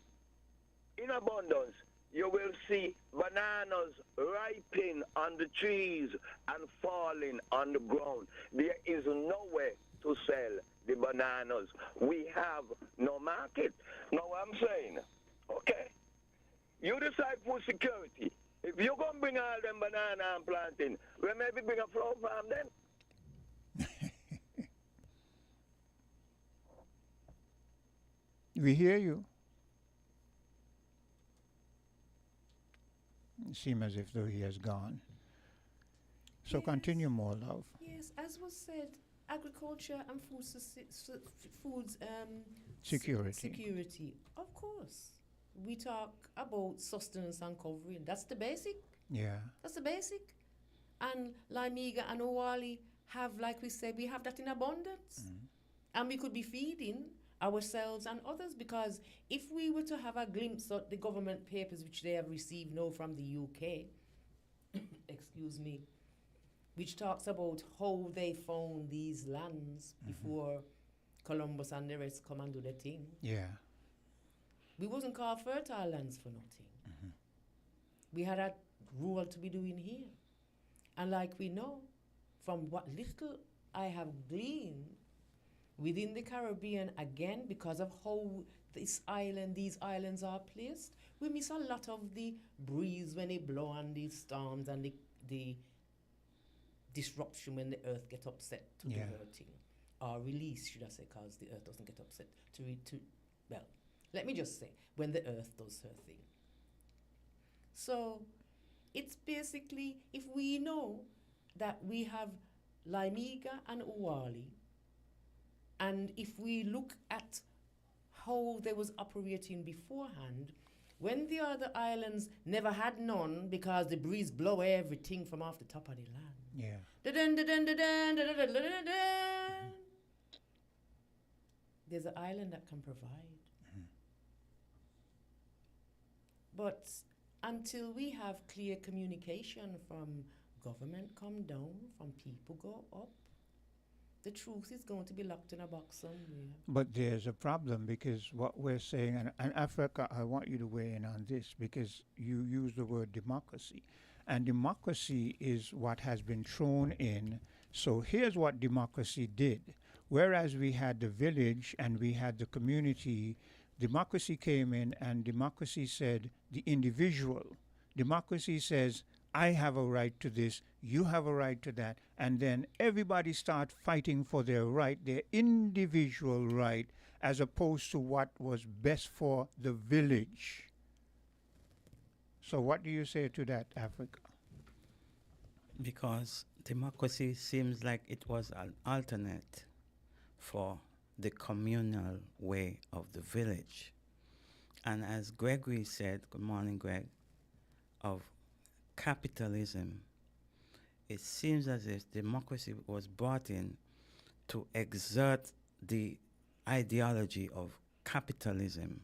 in abundance, you will see bananas ripening on the trees and falling on the ground. There is nowhere to sell the bananas. We have no market. Now I'm saying, okay, you decide food security. If you're going to bring all them banana and planting, well, maybe bring a flower farm then.
We hear you. It seems as if though he has gone. So continue more, love.
Yes, as was said, agriculture and foods
security.
Security, of course. We talk about sustenance and covering. That's the basic.
Yeah.
That's the basic. And Limiga and Owali have, like we said, we have that in abundance. And we could be feeding ourselves and others, because if we were to have a glimpse of the government papers which they have received now from the UK, excuse me, which talks about how they found these lands before Columbus and the rest come and do their thing.
Yeah.
We wasn't called fertile lands for nothing. We had a role to be doing here. And like we know, from what little I have gleaned within the Caribbean, again, because of how these islands are placed, we miss a lot of the breeze when they blow and the storms and the disruption when the earth gets upset to do her thing. Or release, should I say, because the earth doesn't get upset well, let me just say, when the earth does her thing. So it's basically, if we know that we have Limiga and Owali, and if we look at how they was operating beforehand, when the other islands never had none because the breeze blow everything from off the top of the land.
Yeah.
There's an island that can provide. But until we have clear communication from government come down, from people go up, the truth is going to be locked in a box somewhere.
But there's a problem, because what we're saying, and Africa, I want you to weigh in on this, because you use the word democracy. And democracy is what has been thrown in. So here's what democracy did. Whereas we had the village and we had the community, democracy came in and democracy said the individual. Democracy says, I have a right to this, you have a right to that, and then everybody start fighting for their right, their individual right, as opposed to what was best for the village. So what do you say to that, Africa?
Because democracy seems like it was an alternate for the communal way of the village. And as Gregory said, good morning, Greg, of capitalism, it seems as if democracy was brought in to exert the ideology of capitalism,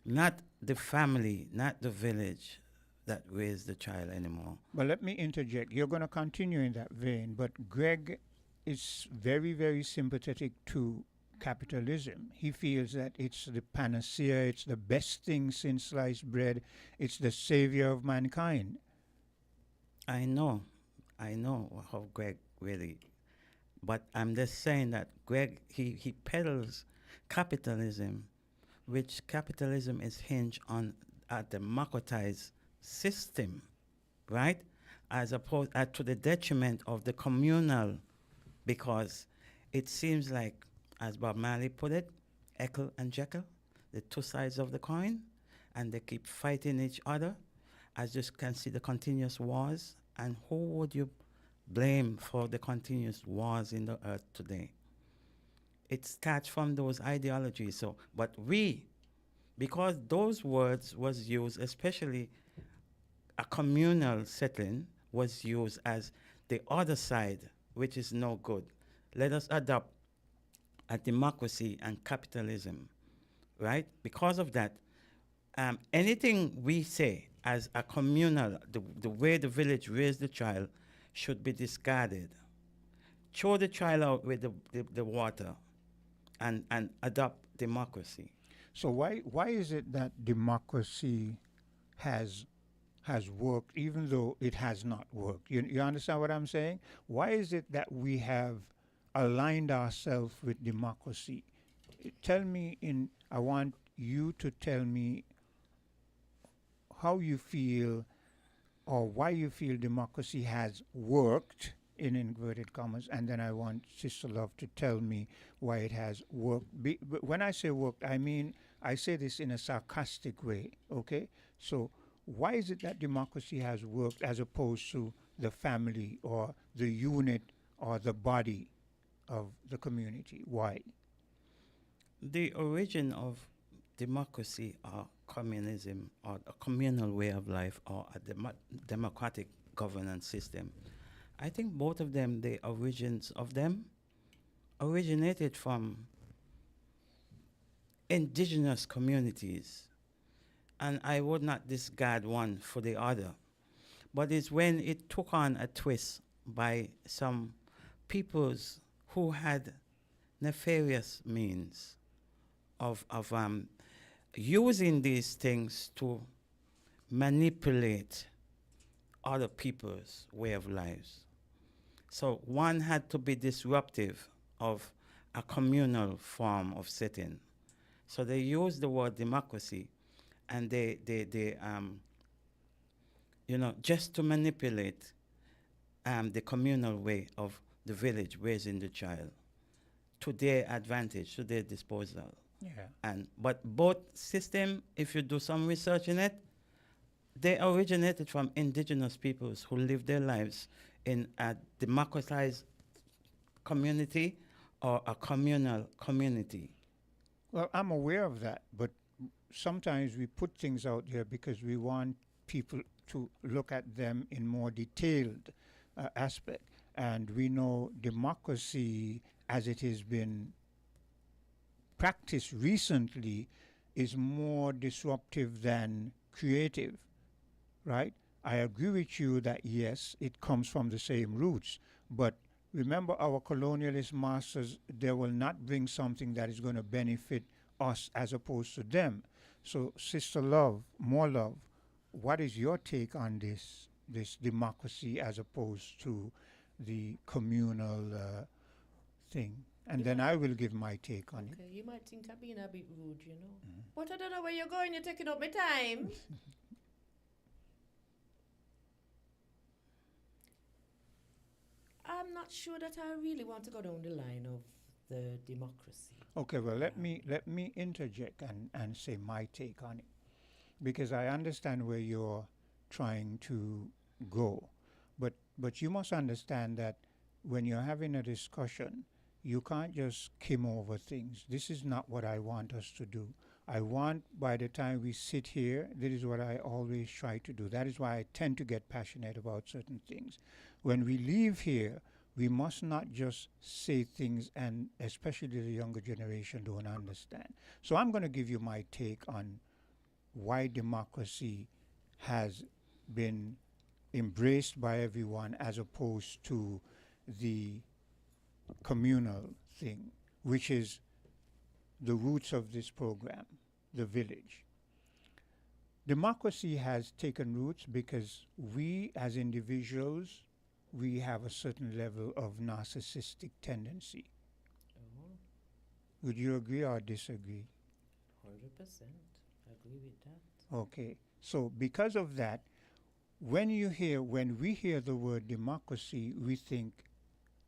not the family, not the village that raised the child anymore.
But let me interject. You're going to continue in that vein, but Greg is very, very sympathetic to capitalism. He feels that it's the panacea, it's the best thing since sliced bread, it's the savior of mankind.
I know how Greg really, but I'm just saying that Greg, he peddles capitalism, which capitalism is hinged on a democratized system, right? As opposed to the detriment of the communal, because it seems like, as Bob Marley put it, Ekel and Jekyll, the two sides of the coin, and they keep fighting each other. As you can see, the continuous wars. And who would you blame for the continuous wars in the earth today? It starts from those ideologies. So, but we, because those words was used, especially a communal setting, was used as the other side, which is no good. Let us adopt a democracy and capitalism, right? Because of that, anything we say as a communal, the way the village raised the child, should be discarded. Throw the child out with the water and adopt democracy.
So why is it that democracy has worked even though it has not worked? You understand what I'm saying? Why is it that we have aligned ourselves with democracy? I want you to tell me how you feel or why you feel democracy has worked, in inverted commas, and then I want Sister Love to tell me why it has worked. But when I say worked, I say this in a sarcastic way, okay? So why is it that democracy has worked as opposed to the family or the unit or the body of the community? Why?
The origin of democracy or communism or a communal way of life or a democratic governance system, I think both of them, the origins of them, originated from indigenous communities. And I would not discard one for the other. But it's when it took on a twist by some peoples who had nefarious means of using these things to manipulate other people's way of lives. So one had to be disruptive of a communal form of setting. So they used the word democracy, and they just to manipulate the communal way of the village raising the child to their advantage, to their disposal.
Yeah.
But both system, if you do some research in it, they originated from indigenous peoples who lived their lives in a democratized community or a communal community.
Well, I'm aware of that, but sometimes we put things out there because we want people to look at them in more detailed aspect. And we know democracy, as it has been practiced recently, is more disruptive than creative, right? I agree with you that yes, it comes from the same roots, but remember our colonialist masters, they will not bring something that is going to benefit us as opposed to them. So Sister Love, more love, what is your take on this democracy as opposed to the communal thing? And then I will give my take on it.
Okay, you might think I'm being a bit rude, you know. But I don't know where you're going. You're taking up my time. I'm not sure that I really want to go down the line of the democracy.
Okay, well, let me interject and say my take on it, because I understand where you're trying to go, but you must understand that when you're having a discussion, you can't just skim over things. This is not what I want us to do. I want, by the time we sit here, this is what I always try to do. That is why I tend to get passionate about certain things. When we leave here, we must not just say things, and especially the younger generation don't understand. So I'm going to give you my take on why democracy has been embraced by everyone as opposed to the communal thing, which is the roots of this program, the village. Democracy has taken roots because we as individuals, we have a certain level of narcissistic tendency.
Oh,
Would you agree or disagree?
100%. Agree with that.
Okay. So because of that, when we hear the word democracy, we think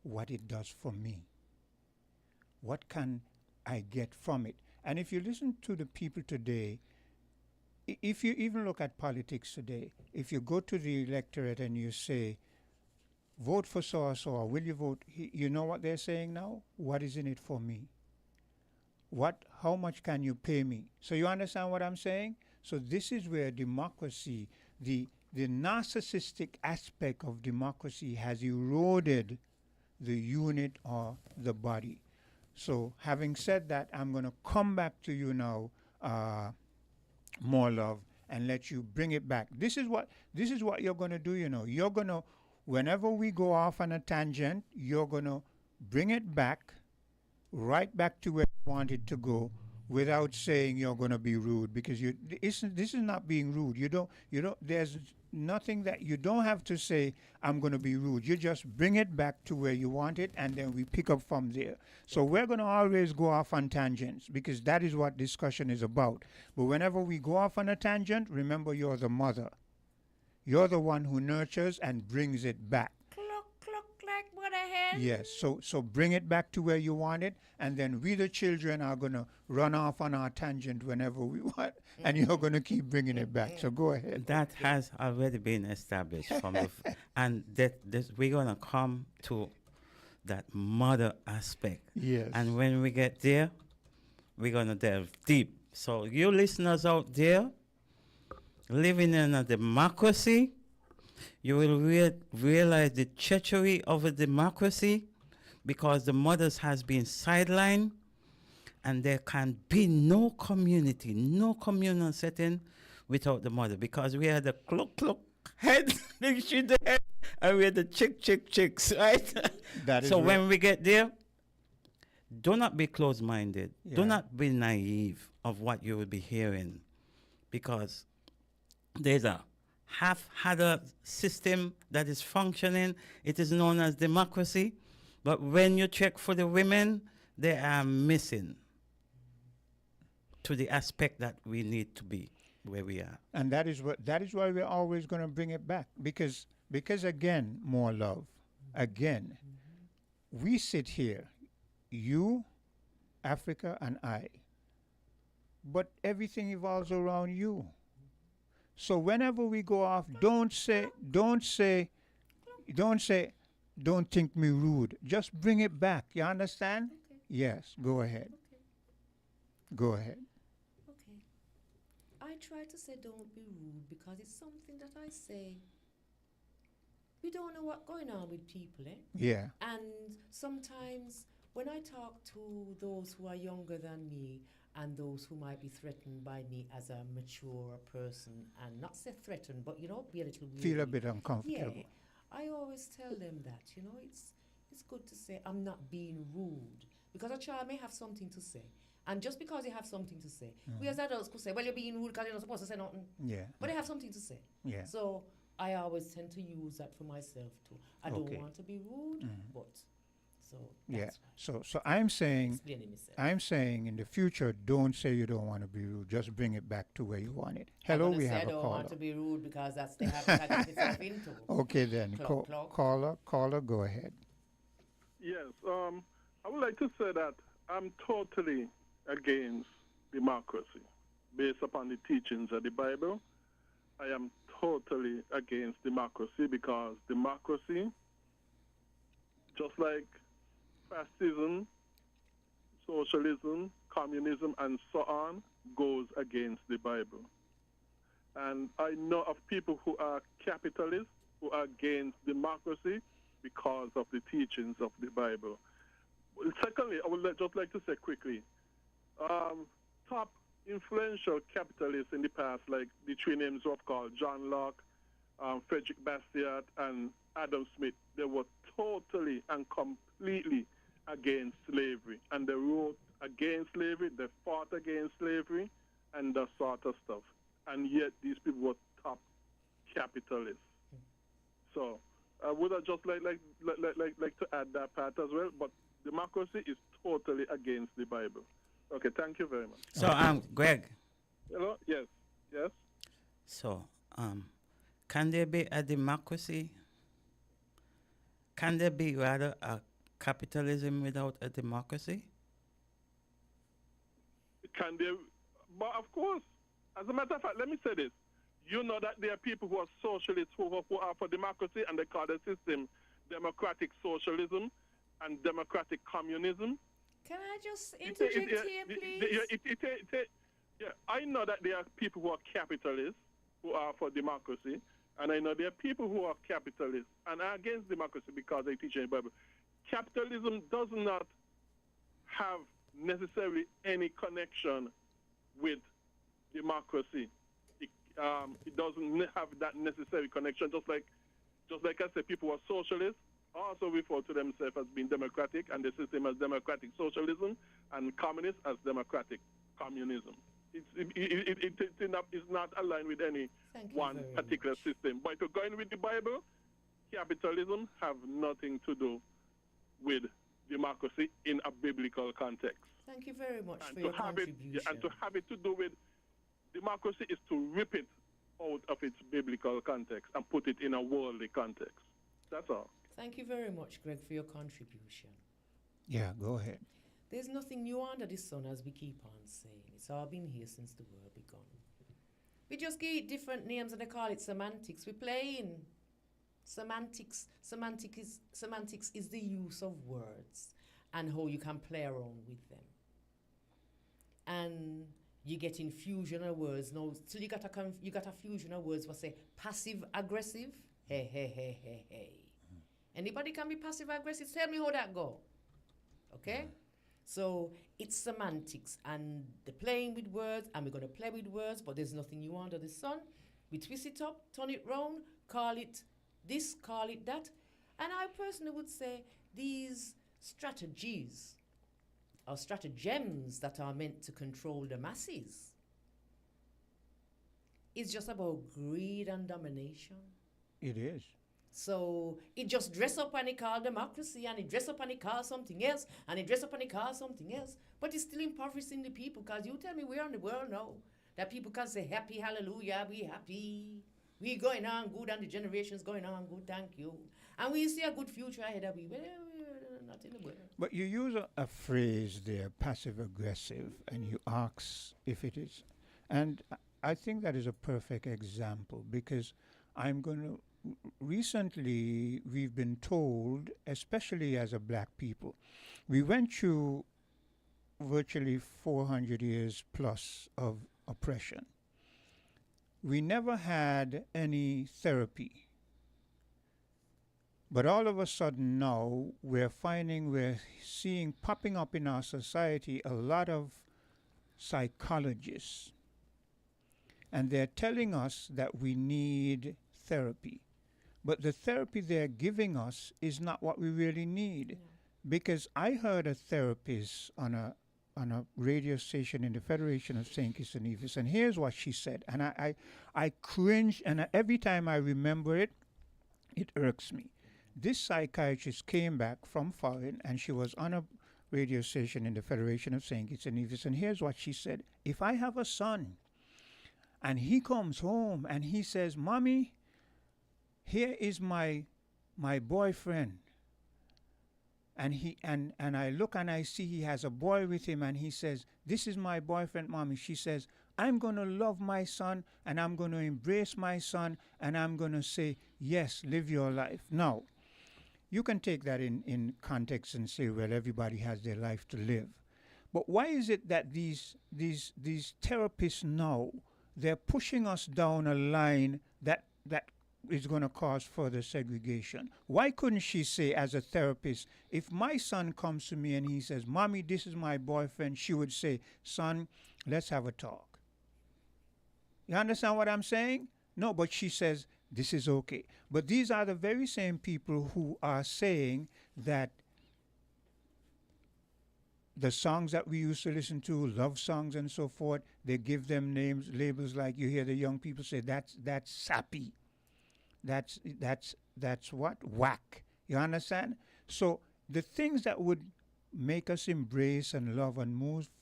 what it does for me. What can I get from it? And if you listen to the people today, if you even look at politics today, if you go to the electorate and you say, vote for so or so, or will you vote? You know what they're saying now? What is in it for me? How much can you pay me? So you understand what I'm saying? So this is where democracy, the narcissistic aspect of democracy has eroded the unit or the body. So having said that, I'm going to come back to you now, more love, and let you bring it back. This is what you're going to do. You're going to, whenever we go off on a tangent, you're going to bring it back, right back to where you want it to go, without saying you're going to be rude, because this is not being rude. You don't. There's nothing that you don't have to say. I'm going to be rude. You just bring it back to where you want it, and then we pick up from there. So we're going to always go off on tangents, because that is what discussion is about. But whenever we go off on a tangent, remember you're the mother. You're the one who nurtures and brings it back.
Cluck, like what I had.
Yes, so bring it back to where you want it, and then we, the children, are going to run off on our tangent whenever we want, and you're going to keep bringing it back. So go ahead.
That has already been established from and we're going to come to that mother aspect.
Yes.
And when we get there, we're going to delve deep. So you listeners out there, living in a democracy, you will realize the treachery of a democracy, because the mothers has been sidelined, and there can be no community, no communal setting without the mother, because we are the cluck head, they shoot the head, and we are the chicks, right?
That is
so
right.
when we get there, do not be closed-minded.
Yeah.
Do not be naive of what you will be hearing, because there's a half-had system that is functioning. It is known as democracy. But when you check for the women, they are missing to the aspect that we need to be where we are.
And that is why we're always going to bring it back, because again, more love. Again, we sit here, you, Africa, and I, but everything evolves around you. So whenever we go off, don't think me rude. Just bring it back. You understand?
Okay.
Yes, go ahead.
Okay.
Go ahead.
Okay. I try to say don't be rude because it's something that I say. We don't know what's going on with people, eh?
Yeah.
And sometimes when I talk to those who are younger than me and those who might be threatened by me as a mature person, and not say threatened, but be a little weird.
Feel a bit uncomfortable.
Yeah. I always tell them that, it's good to say I'm not being rude, because a child may have something to say. And just because they have something to say, we as adults could say, well, you're being rude because you're not supposed to say nothing.
Yeah.
But they have something to say.
Yeah.
So I always tend to use that for myself too. I don't
Okay.
want to be rude, but so
Yeah.
that's
So I'm saying
explaining myself.
in the future, don't say you don't want to be rude. Just bring it back to where you want it.
I'm
Hello,
gonna
we
say
have
I
a
don't
caller.
want to be rude because that's the habit I get myself into.
Okay then,
Clock.
caller, go ahead.
Yes. I would like to say that I'm totally against democracy based upon the teachings of the Bible. I am totally against democracy because democracy, just like fascism, socialism, communism, and so on, goes against the Bible. And I know of people who are capitalists, who are against democracy because of the teachings of the Bible. Secondly, I would just like to say quickly, top influential capitalists in the past, like the three names of called John Locke, Frederick Bastiat, and Adam Smith, they were totally and completely against slavery. And they wrote against slavery, they fought against slavery, and that sort of stuff. And yet these people were top capitalists. So I would have just like to add that part as well, but democracy is totally against the Bible. Okay, thank you very much.
So, Greg.
Hello? Yes. Yes?
So, can there be a democracy? Can there be rather a capitalism without a democracy?
Can there? But of course, as a matter of fact, let me say this. You know that there are people who are socialists who are for democracy, and they call the system democratic socialism and democratic communism.
Can I just interject here, please?
Yeah, I know that there are people who are capitalists who are for democracy, and I know there are people who are capitalists and are against democracy because they teach in the Bible. Capitalism does not have necessarily any connection with democracy. It doesn't have that necessary connection. Just like I said, people who are socialists also refer to themselves as being democratic, and the system as democratic socialism, and communists as democratic communism. It's not aligned with any one particular system. But to go in with the Bible, capitalism have nothing to do with democracy in a biblical context.
Thank you very much for your contribution.
And to have it to do with democracy is to rip it out of its biblical context and put it in a worldly context. That's all.
Thank you very much, Greg, for your contribution.
Yeah, go ahead.
There's nothing new under the sun, as we keep on saying. It's all been here since the world begun. We just give it different names and they call it semantics. We're playing semantics. Semantics is the use of words and how you can play around with them. And you get infusion of words now. So you got a fusion of words. What say passive aggressive? Hey. Anybody can be passive aggressive. Tell me how that go. Okay. So it's semantics and the playing with words, and we're going to play with words, but there's nothing new under the sun. We twist it up, turn it round, call it this, call it that. And I personally would say these strategies are stratagems that are meant to control the masses. It's just about greed and domination.
It is.
So it just dress up and it call democracy, and it dress up and it call something else, and it dress up and it call something else. But it's still impoverishing the people, because you tell me we're in the world now that people can say happy, hallelujah, we happy. We going on good and the generation's going on good, thank you. And we see a good future ahead of we. Well, we're not in the world.
But you use a phrase there, passive aggressive, and you ask if it is. And I think that is a perfect example, because I'm going to recently we've been told, especially as a black people, we went through virtually 400 years plus of oppression. We never had any therapy. But all of a sudden now we're seeing popping up in our society a lot of psychologists. And they're telling us that we need therapy. But the therapy they're giving us is not what we really need. Because I heard a therapist on a radio station in the Federation of St. Kitts and Nevis, and here's what she said. And I cringe, and every time I remember it, it irks me. This psychiatrist came back from foreign, and she was on a radio station in the Federation of St. Kitts and Nevis, and here's what she said. If I have a son, and he comes home, and he says, Mommy, here is my boyfriend, and I look and I see he has a boy with him, and he says, "This is my boyfriend, mommy." She says, "I'm going to love my son, and I'm going to embrace my son, and I'm going to say, yes, live your life." Now, you can take that in context and say, well, everybody has their life to live. But why is it that these therapists now, they're pushing us down a line that is going to cause further segregation? Why couldn't she say, as a therapist, if my son comes to me and he says, "Mommy, this is my boyfriend," she would say, "Son, let's have a talk." You understand what I'm saying? No, but she says, this is okay. But these are the very same people who are saying that the songs that we used to listen to, love songs and so forth, they give them names, labels, like you hear the young people say, that's sappy. That's what? Whack. You understand? So the things that would make us embrace and love and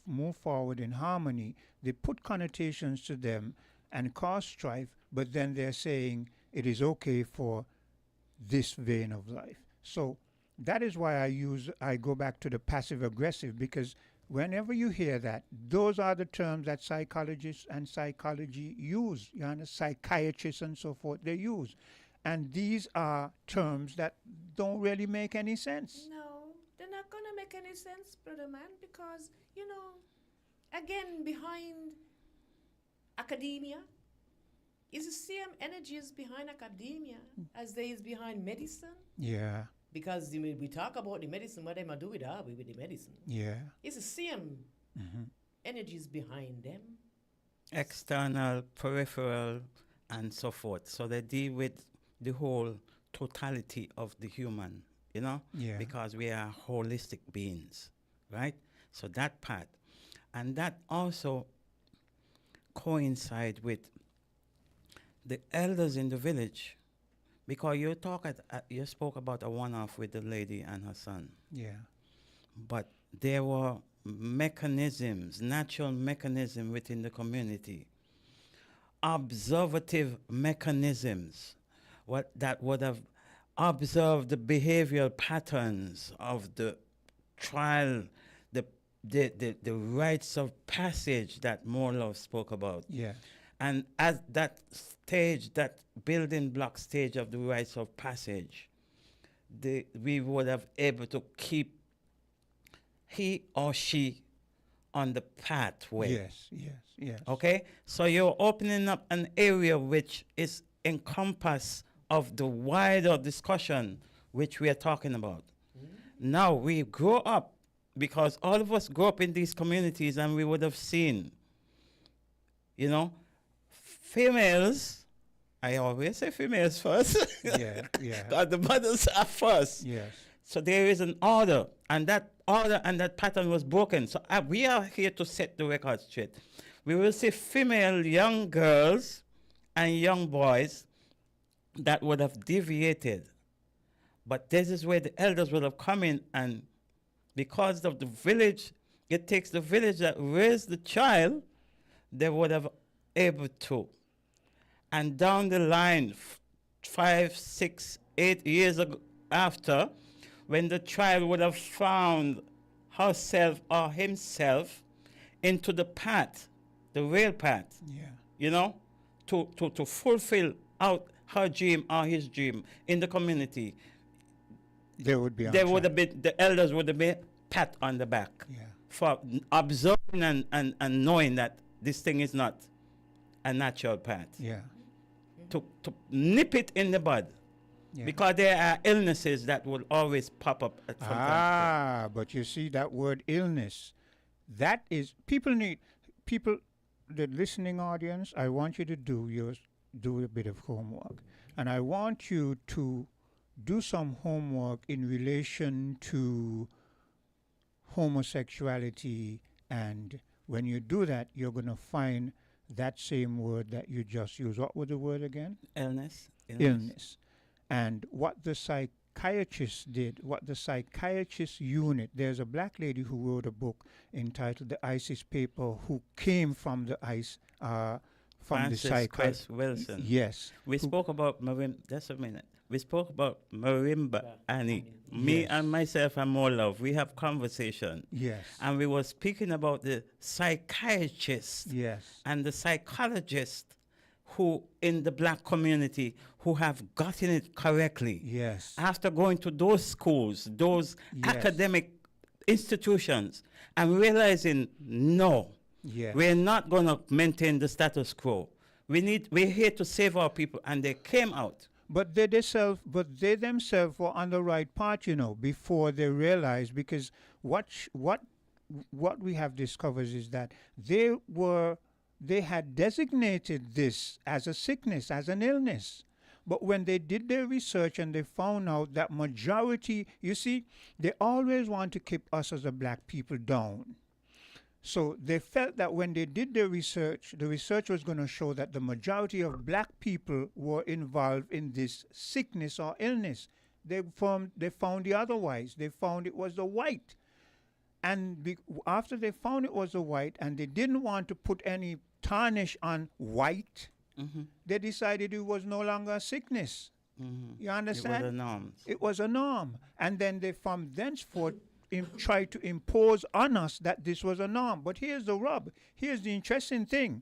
move forward in harmony, they put connotations to them and cause strife, but then they're saying it is okay for this vein of life. So that is why I go back to the passive aggressive, because whenever you hear that, those are the terms that psychologists and psychology use, you understand, psychiatrists and so forth, they use. And these are terms that don't really make any sense.
No, they're not going to make any sense, brother man, because, again, behind academia is the same energies behind academia as there is behind medicine.
Yeah.
Because we talk about the medicine, what them do with the medicine.
Yeah.
It's the same energies behind them.
External, peripheral, and so forth. So they deal with the whole totality of the human,
Yeah.
because we are holistic beings, right? So that part. And that also coincide with the elders in the village, because you spoke about a one-off with the lady and her son.
Yeah.
But there were mechanisms, natural mechanisms within the community, observative mechanisms, that would have observed the behavioral patterns of the trial, the rites of passage that Morlov spoke about.
Yeah.
And at that stage, that building block stage of the rites of passage, we would have able to keep he or she on the pathway.
Yes.
Okay? So you're opening up an area which is encompass of the wider discussion which we are talking about. Now we grow up, because all of us grew up in these communities, and we would have seen, females, I always say females first.
Yeah.
Because the mothers are first.
Yes.
So there is an order, and that order and that pattern was broken. So we are here to set the record straight. We will see female young girls and young boys that would have deviated. But this is where the elders would have come in, and because of the village, it takes the village that raised the child, they would have able to. And down the line, 5, 6, 8 years after, when the child would have found herself or himself into the path, the real path, to fulfill out her dream or his dream in the community,
they would be.
The elders would have been pat on the back for observing and knowing that this thing is not a natural path.
Yeah.
To nip it in the bud. Yeah. Because there are illnesses that will always pop up at some time.
But you see that word illness, that is, the listening audience, I want you to do a bit of homework. And I want you to do some homework in relation to homosexuality, and when you do that, you're going to find that same word that you just used. What was the word again?
Illness.
And what the psychiatrist did, what the psychiatrist unit, there's a black lady who wrote a book entitled The ISIS Paper, who came from the from
Frances
the psychiatrist.
Wilson.
Yes.
We spoke about, just a minute. we spoke about marimba, Annie. Me
Yes.
and myself and more love. We have conversation.
Yes.
And we were speaking about the psychiatrists
Yes.
and the psychologists who in the black community who have gotten it correctly.
Yes.
After going to those schools, those
Yes.
academic institutions, and realizing, no,
Yes.
we're not going to maintain the status quo. We're here to save our people, and they came out.
But they themselves were on the right path, before they realized, because what we have discovered is that they had designated this as a sickness, as an illness. But when they did their research and they found out that majority, you see, they always want to keep us as a black people down. So they felt that when they did their research, the research was going to show that the majority of black people were involved in this sickness or illness. They found the otherwise. They found it was the white. And after they found it was the white, and they didn't want to put any tarnish on white, they decided it was no longer a sickness. You understand?
It was a norm.
It was a norm. And then they from thenceforth tried to impose on us that this was a norm. But here's the rub. Here's the interesting thing.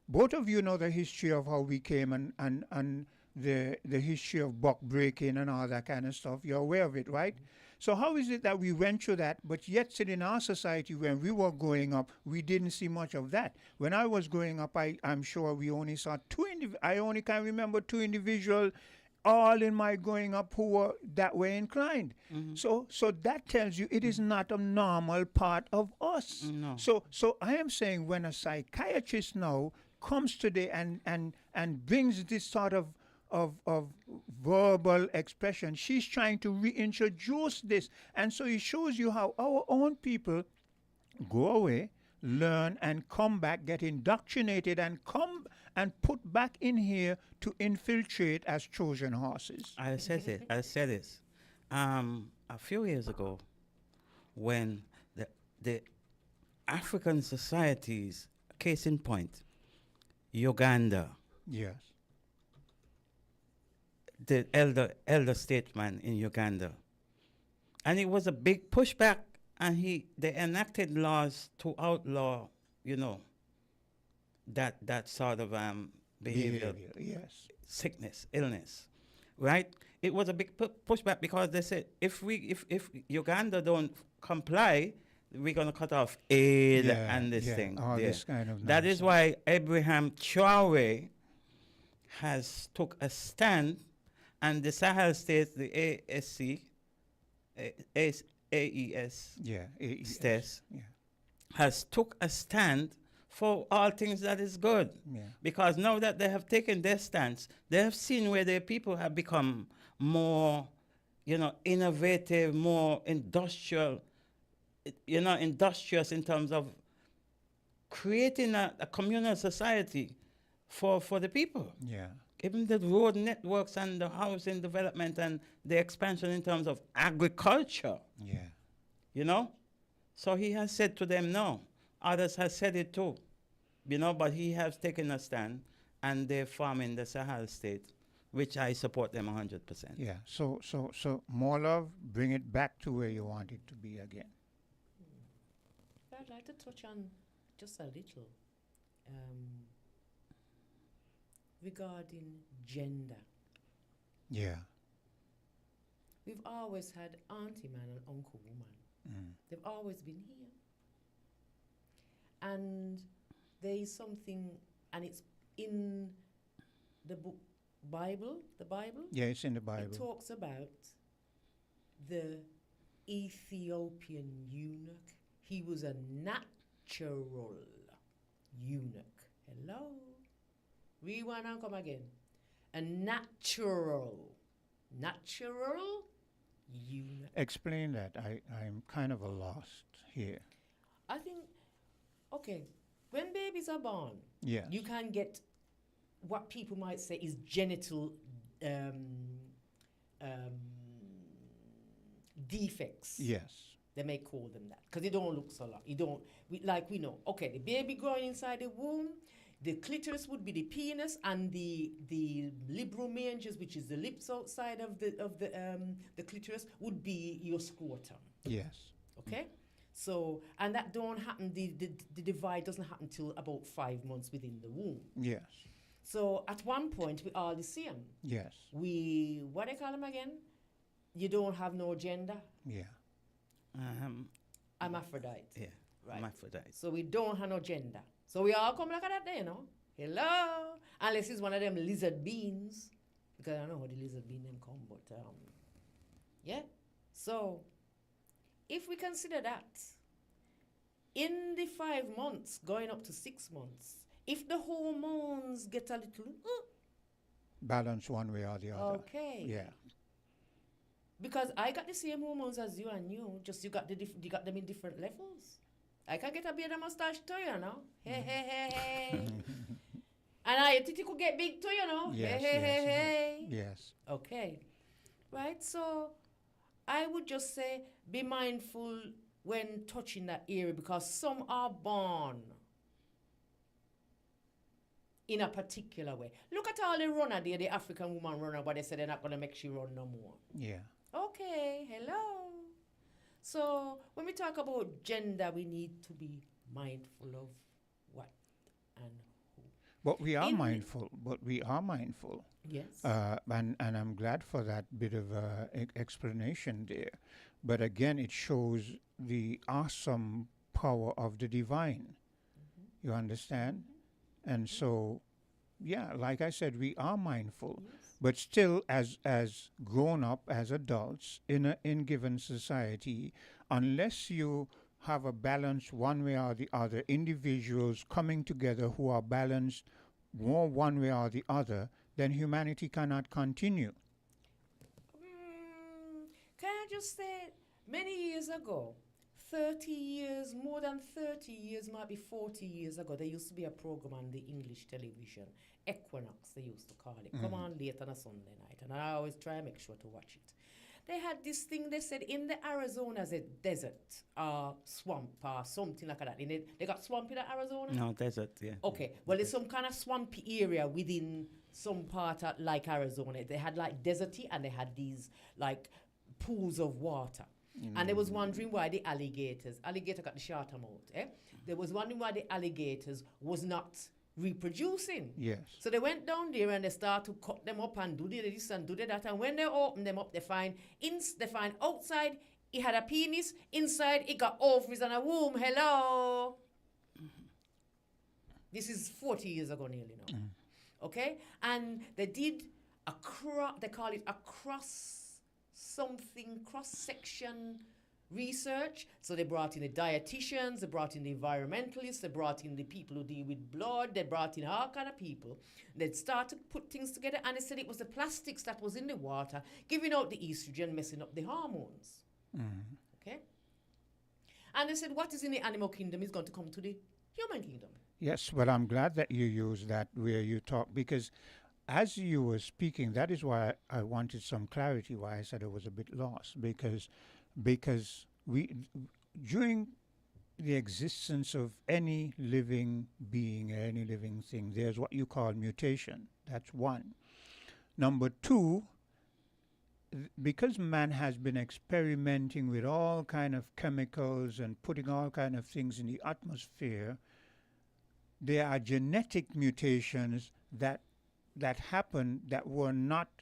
Both of you know the history of how we came and the history of buck breaking and all that kind of stuff. You're aware of it, right? So how is it that we went through that, but yet still in our society when we were growing up, we didn't see much of that? When I was growing up, I'm sure we only saw I only can remember two individuals all in my growing up who were that way inclined. So that tells you it is not a normal part of us.
No.
So I am saying when a psychiatrist now comes today and brings this sort of verbal expression, she's trying to reintroduce this. And so it shows you how our own people go away, learn, and come back, get indoctrinated, and come and put back in here to infiltrate as Trojan horses.
I said this. A few years ago, when the African societies, case in point, Uganda,
Yes.
the elder statesman in Uganda, and it was a big pushback, and they enacted laws to outlaw, that sort of behavior,
yes.
sickness, illness, right? It was a big pushback because they said if Uganda don't comply, we're gonna cut off aid and this thing.
All this kind of
That is
nonsense.
why Abraham Traore has took a stand, and the Sahel states, the AES,
Yeah.
states,
Yeah.
has took a stand for all things that is good.
Yeah.
Because now that they have taken their stance, they have seen where their people have become more, innovative, more industrial, industrious in terms of creating a communal society for the people.
Yeah.
Even the road networks and the housing development and the expansion in terms of agriculture,
Yeah.
So he has said to them, no. Others have said it too, but he has taken a stand, and they're farming the Sahel state, which I support them 100%.
Yeah. So more love, bring it back to where you want it to be again.
I'd like to touch on just a little regarding gender.
Yeah.
We've always had auntie man and uncle woman. They've always been here. And there is something, and it's in the book Bible, the Bible.
Yeah, it's in the Bible.
It talks about the Ethiopian eunuch. He was a natural eunuch. Hello? Rewind and come again. A natural eunuch.
Explain that. I'm kind of a lost here.
I think, okay, when babies are born,
Yes.
you can get what people might say is genital defects.
Yes.
They may call them that because they don't look so long. We know. Okay, the baby growing inside the womb, The clitoris would be the penis, and the librum majus, which is the lips outside of the clitoris, would be your scrotum.
Yes.
Okay? So, and that don't happen, the divide doesn't happen till about 5 months within the womb.
Yes.
So at one point, we are the same.
Yes.
What do they call them again? You don't have no gender?
Yeah.
Hermaphrodite.
Yeah.
Right.
Hermaphrodite.
So we don't have no gender. So we all come like that there, you know? Hello? Unless it's one of them lizard beings. Because I don't know how the lizard bean them come, but yeah. So if we consider that, in the 5 months, going up to 6 months, if the hormones get a little
balance one way or the other.
Okay.
Yeah.
Because I got the same hormones as you and you, just you got them in different levels. I can get a beard and mustache too, you know. Hey, hey, hey, hey. And I titty could get big too, you know.
Yes,
hey, hey, hey, hey.
Yes.
Okay. Right, so I would just say be mindful when touching that area, because some are born in a particular way. Look at all the runner there, the African woman runner, but they say they're not going to make she run no more.
Yeah.
Okay, hello. So when we talk about gender, we need to be mindful of what and who.
But we are mindful.
Yes.
And I'm glad for that bit of explanation there. But again, it shows the awesome power of the divine. You understand? And so, yeah, like I said, we are mindful.
Yes.
But still, as grown up, as adults in given society, unless you have a balance one way or the other, individuals coming together who are balanced more one way or the other, then humanity cannot continue.
Can I just say, many years ago, 30 years, more than 30 years, might be 40 years ago, there used to be a program on the English television, Equinox, they used to call it. Come on late on a Sunday night, and I always try and make sure to watch it. They had this thing, they said, in the Arizona as a desert, swamp, or something like that. They got swamp in Arizona?
No, desert, yeah.
Okay, well, there's some kind of swampy area within some part of, like Arizona. They had like deserty, and they had these like pools of water. And they was wondering why the alligator got the shorter mouth, They was wondering why the alligators was not reproducing.
Yes.
So they went down there and they start to cut them up and do this and do that. And when they open them up, they find outside it had a penis, inside it got ovaries and a womb. Hello. This is 40 years ago nearly now. Okay? And they did they call it a cross-section research. So they brought in the dietitians, they brought in the environmentalists, they brought in the people who deal with blood, they brought in all kind of people. They started to put things together, and they said it was the plastics that was in the water giving out the estrogen, messing up the hormones. Okay? And they said what is in the animal kingdom is going to come to the human kingdom.
Yes, well, I'm glad that you use that where you talk, because as you were speaking, that is why I wanted some clarity, why I said I was a bit lost, because we, during the existence of any living being, any living thing, there's what you call mutation. That's one. Number two, because man has been experimenting with all kind of chemicals and putting all kind of things in the atmosphere, there are genetic mutations that happen that were not.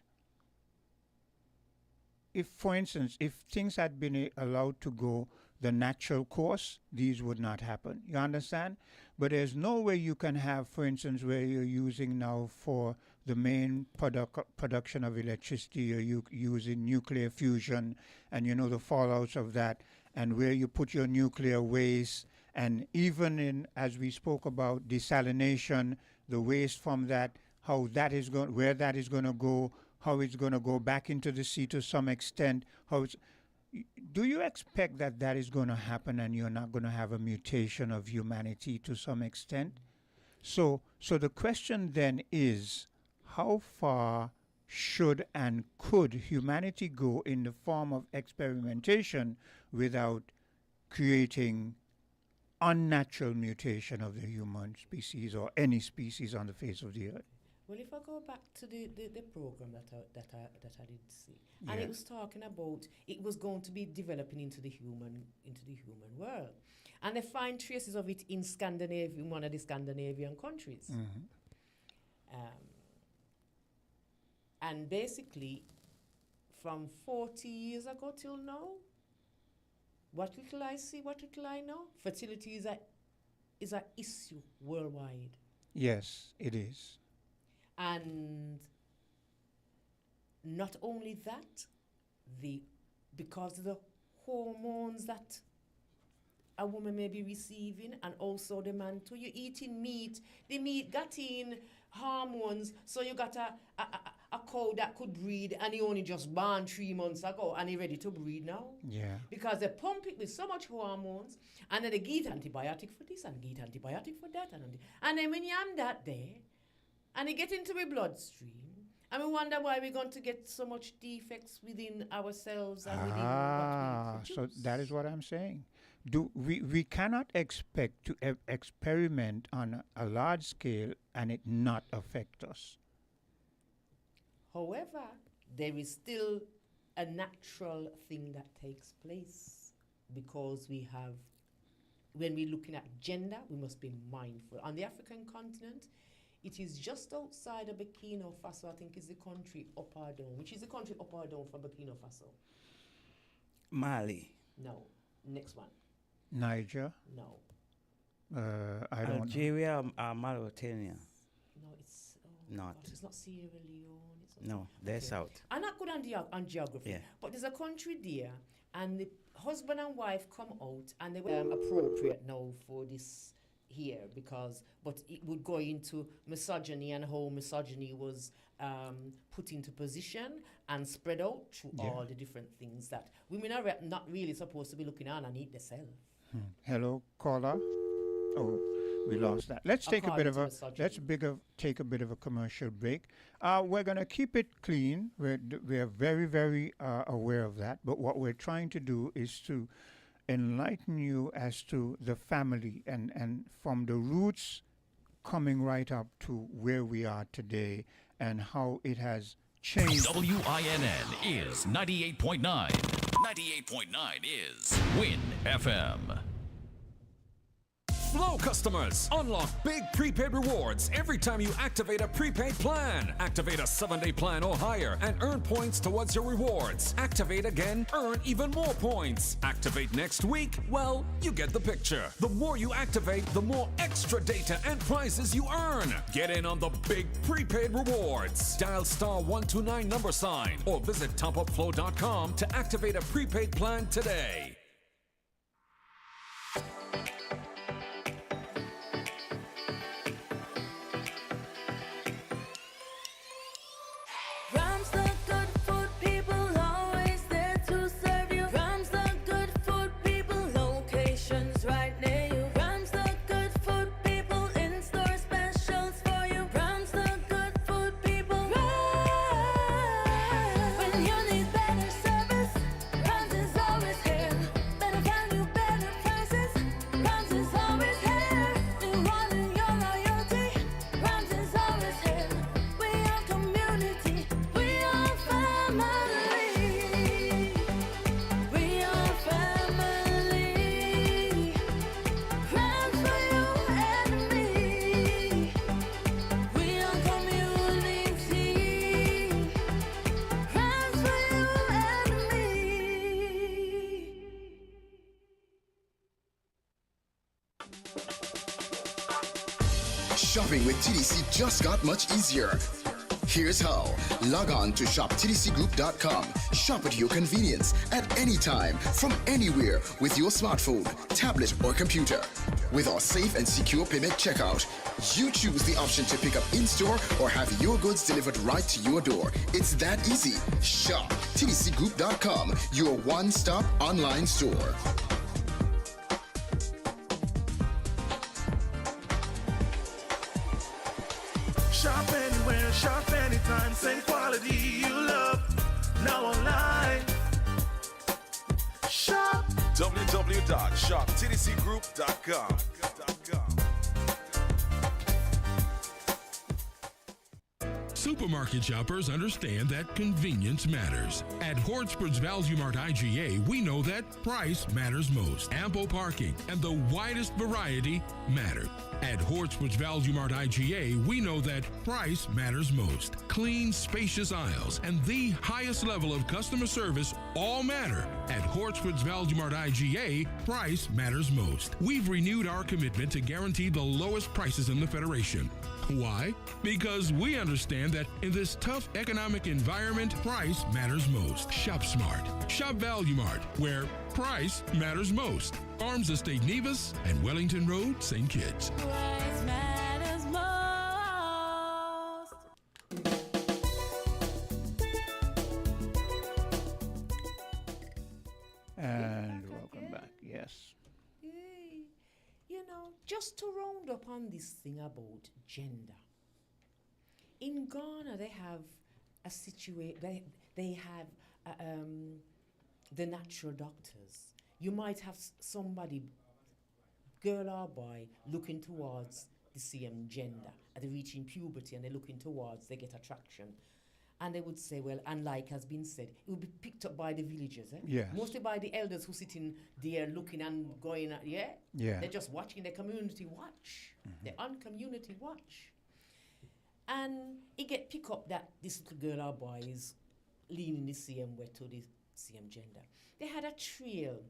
If, for instance, if things had been allowed to go the natural course, these would not happen. You understand? But there's no way you can have, for instance, where you're using now for the main production of electricity, you're using nuclear fusion, and you know the fallouts of that, and where you put your nuclear waste, and even in, as we spoke about, desalination, the waste from that, how that is going, where that is going to go, how it's going to go back into the sea to some extent. Do you expect that is going to happen and you're not going to have a mutation of humanity to some extent? So the question then is, how far should and could humanity go in the form of experimentation without creating unnatural mutation of the human species or any species on the face of the earth?
Well, if I go back to the program that I did see, and it was talking about it was going to be developing into the human world, and they find traces of it in Scandinavia, in one of the Scandinavian countries, and basically from 40 years ago till now, what little I see, what little I know, fertility is a issue worldwide.
Yes, it is.
And not only that, because of the hormones that a woman may be receiving, and also the man too. You're eating meat. The meat got in hormones, so you got a cow that could breed, and he only just born 3 months ago, and he ready to breed now.
Yeah.
Because they pump it with so much hormones, and then they give antibiotic for this, and give antibiotic for that, and then when you have that there, and it get into the bloodstream, and we wonder why we're going to get so much defects within ourselves and within what we produce.
So that is what I'm saying. We cannot expect to experiment on a large scale and it not affect us.
However, there is still a natural thing that takes place, because when we're looking at gender, we must be mindful. On the African continent, it is just outside of Burkina Faso, I think is the country up or down. Which is the country up or down from Burkina Faso?
Mali.
No. Next one.
Niger?
No.
I don't know.
Algeria or Mauritania?
No, it's...
Not.
God, it's not Sierra Leone. It's not
No, they're south.
I'm not good on geography,
Yeah.
but there's a country there, and the husband and wife come out, and they were appropriate now for this here, but it would go into misogyny and how misogyny was put into position and spread out through all the different things that women are not really supposed to be looking on and eat themselves.
Hello, caller. Oh, we lost that. Let's take take a bit of a commercial break. We're gonna keep it clean. We're very, very aware of that. But what we're trying to do is to enlighten you as to the family and from the roots coming right up to where we are today and how it has changed.
WINN is 98.9. 98.9 is Win FM.
Flow customers, unlock big prepaid rewards every time you activate a prepaid plan. Activate a 7-day plan or higher and earn points towards your rewards. Activate again, earn even more points. Activate next week, well, you get the picture. The more you activate, the more extra data and prizes you earn. Get in on the big prepaid rewards. Dial *129 or visit topupflow.com to activate a prepaid plan today.
Shopping with TDC just got much easier. Here's how. Log on to shoptdcgroup.com. Shop at your convenience at any time, from anywhere, with your smartphone, tablet, or computer. With our safe and secure payment checkout, you choose the option to pick up in-store or have your goods delivered right to your door. It's that easy. Shop tdcgroup.com, your one-stop online store.
Shop anywhere, shop anytime, same quality you love. Now online. Shop
www.shoptdcgroup.com.
Supermarket shoppers understand that convenience matters. At Hortsport's Value Mart IGA, we know that price matters most. Ample parking and the widest variety matter. At Hortsport's Value Mart IGA, we know that price matters most. Clean, spacious aisles and the highest level of customer service all matter. At Hortsport's Value Mart IGA, price matters most. We've renewed our commitment to guarantee the lowest prices in the Federation. Why? Because we understand that in this tough economic environment, price matters most. Shop smart. Shop Value Mart, where price matters most. Farms Estate Nevis and Wellington Road, St. Kitts.
Price matters most.
And welcome back. Yes.
You know, just to round up on this thing about gender. In Ghana, they have a situation. They have the natural doctors. You might have somebody, girl or boy, looking towards the same gender. They're reaching puberty and they're looking towards, they get attraction. And they would say, well, and like has been said, it will be picked up by the villagers, eh?
Yes.
Mostly by the elders who sitting there looking and going, yeah?
Yeah.
They're just watching their community watch. They're on community watch. And it get pick up that this little girl or boy is leaning the same way to the same gender. They had a trail.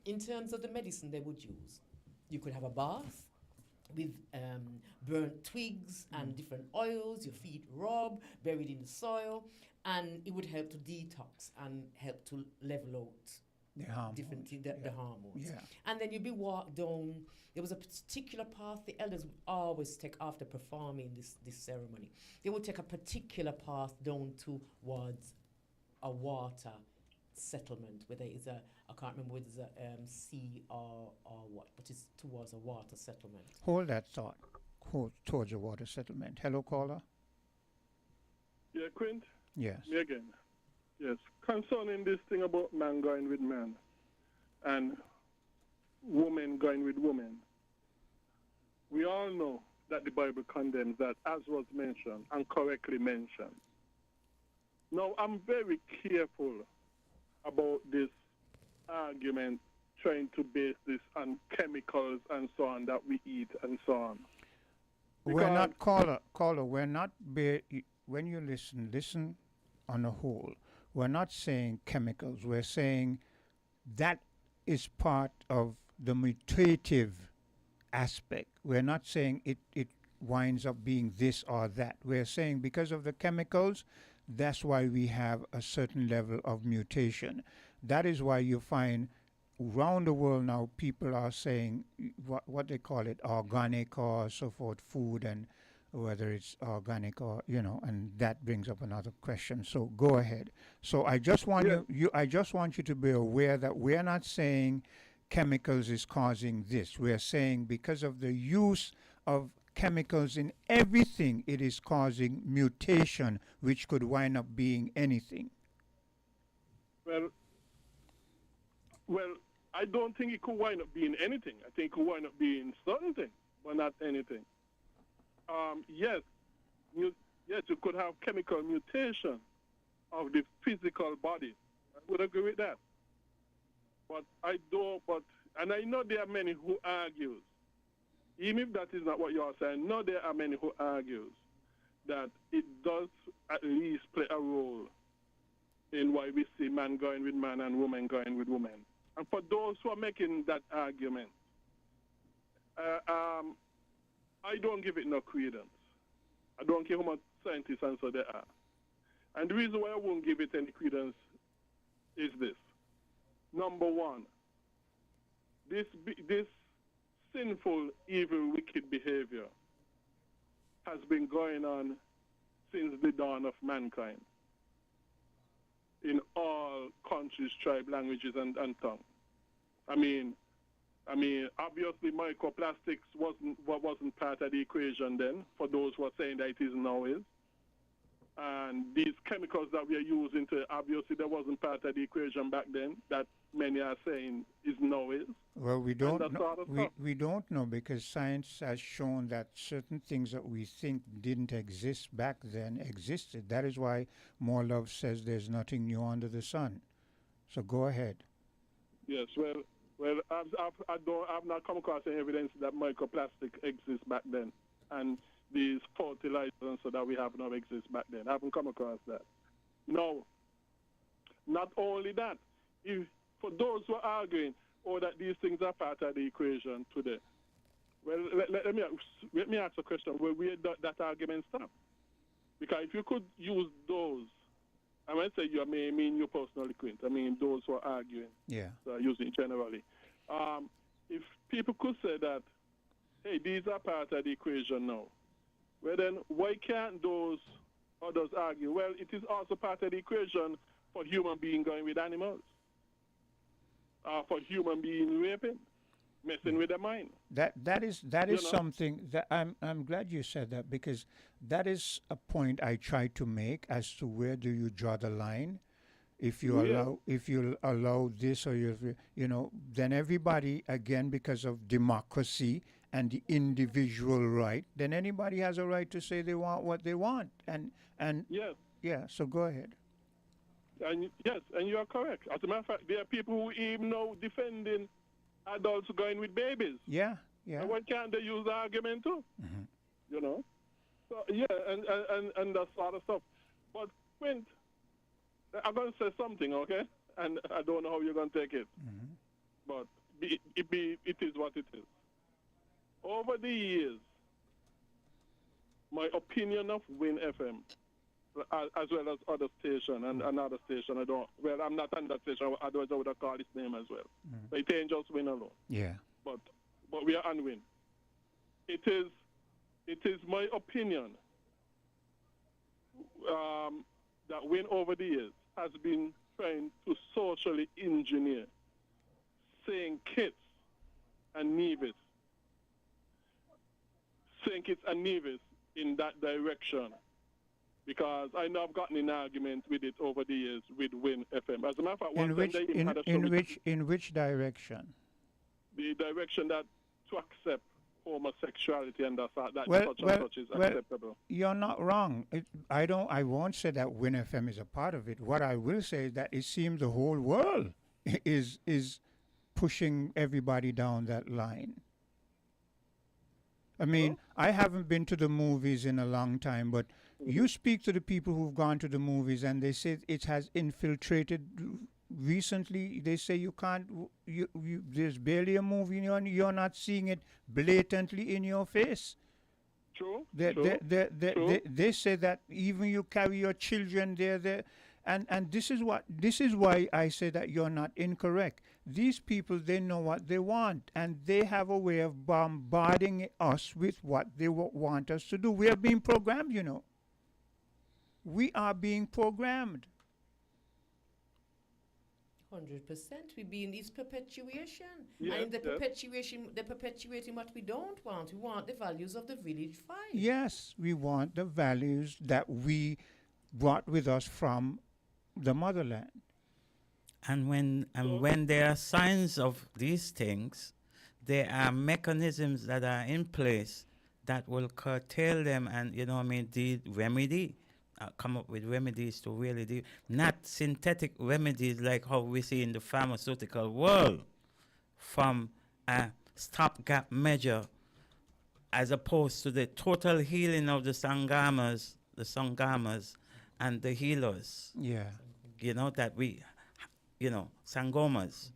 In terms of the medicine they would use, you could have a bath with burnt twigs and different oils, your feet rub, buried in the soil, and it would help to detox and help to level out
The hormones.
different the hormones.
Yeah.
And then you'd be walked down. There was a particular path the elders would always take after performing this ceremony. They would take a particular path down towards a water settlement, whether it's a, I can't remember whether it's a sea or what, but it's towards a water settlement.
Hold that thought. Towards a water settlement. Hello, caller.
Yeah, Quint?
Yes.
Me again. Yes. Concerning this thing about man going with man and woman going with woman, we all know that the Bible condemns that, as was mentioned and correctly mentioned. Now, I'm very careful about this argument trying to base this on chemicals and so on that we eat and so on.
We're not, caller, we're not, when you listen on a whole. We're not saying chemicals. We're saying that is part of the mutative aspect. We're not saying it winds up being this or that. We're saying because of the chemicals, that's why we have a certain level of mutation. That is why you find around the world now people are saying what they call it, organic or so forth, food, and whether it's organic or, and that brings up another question. So go ahead. So I just want I just want you to be aware that we're not saying chemicals is causing this. We're saying because of the use of chemicals in everything, it is causing mutation, which could wind up being anything.
Well, I don't think it could wind up being anything. I think it could wind up being something, but not anything. Yes, you could have chemical mutation of the physical body. I would agree with that. But I know there are many who argue, even if that is not what you are saying, I know there are many who argue that it does at least play a role in why we see man going with man and woman going with woman. And for those who are making that argument, I don't give it no credence. I don't care how much scientists and so there are. And the reason why I won't give it any credence is this. Number one, this sinful, evil, wicked behavior has been going on since the dawn of mankind in all countries, tribes, languages, and tongues. I mean, obviously, microplastics wasn't part of the equation then. For those who are saying that it is now is, And these chemicals that we are using to, obviously, that wasn't part of the equation back then, that many are saying is now is.
Well, we
And
don't
that
know.
sort of
We,
stuff.
we don't know because science has shown that certain things that we think didn't exist back then existed. That is why More Love says there's nothing new under the sun. So go ahead.
Yes, well, I've not come across any evidence that microplastic exists back then, and these fertilizers and so that we have now exist back then. I haven't come across that. No, not only that, if for those who are arguing, that these things are part of the equation today, well, let me ask a question. Where that argument stop? Because if you could use those, I might say you may mean you personally, Quint. I mean those who are arguing.
Yeah.
So using it generally. If people could say that, hey, these are part of the equation now, well then why can't those others argue? Well, it is also part of the equation for human being going with animals, for human being raping, messing with the mind.
That is
You know?
something that I'm glad you said that because that is a point I try to make as to where do you draw the line. If you allow this or then everybody again because of democracy and the individual right, then anybody has a right to say they want what they want and
yes.
Yeah, so go ahead.
And yes, and you are correct. As a matter of fact, there are people who even now defending adults going with babies.
Yeah, yeah.
And why can't they use the argument too?
Mm-hmm.
You know? So, yeah, and that sort of stuff. But, Quint, I'm going to say something, okay? And I don't know how you're going to take it.
Mm-hmm.
But it is what it is. Over the years, my opinion of Win FM, as well as other station and another station, I'm not on that station, otherwise I would have called its name as well.
Mm-hmm.
But it ain't just Win alone.
Yeah.
But we are on Win. It is my opinion that Win over the years has been trying to socially engineer St. Kitts and Nevis, in that direction. Because I know I've gotten in arguments with it over the years with Win FM. As a matter of fact,
in which direction?
The direction that to accept homosexuality and that such is acceptable.
You're not wrong. I won't say that Win FM is a part of it. What I will say is that it seems the whole world is pushing everybody down that line. I mean, I haven't been to the movies in a long time, but you speak to the people who've gone to the movies and they say it has infiltrated. Recently, they say you can't, there's barely a movie you're not seeing it blatantly in your face.
True.
They say that even you carry your children there. And this is why I say that you're not incorrect. These people, they know what they want, and they have a way of bombarding us with what they want us to do. We are being programmed, you know. We are being programmed.
100%. We be in this perpetuation.
Yes,
and they're perpetuating what we don't want. We want the values of the village five.
Yes, we want the values that we brought with us from the motherland.
And when there are signs of these things, there are mechanisms that are in place that will curtail them and, come up with remedies to really deal, not synthetic remedies like how we see in the pharmaceutical world, from a stopgap measure as opposed to the total healing of the sangamas and the healers.
Yeah.
That we, sangomas,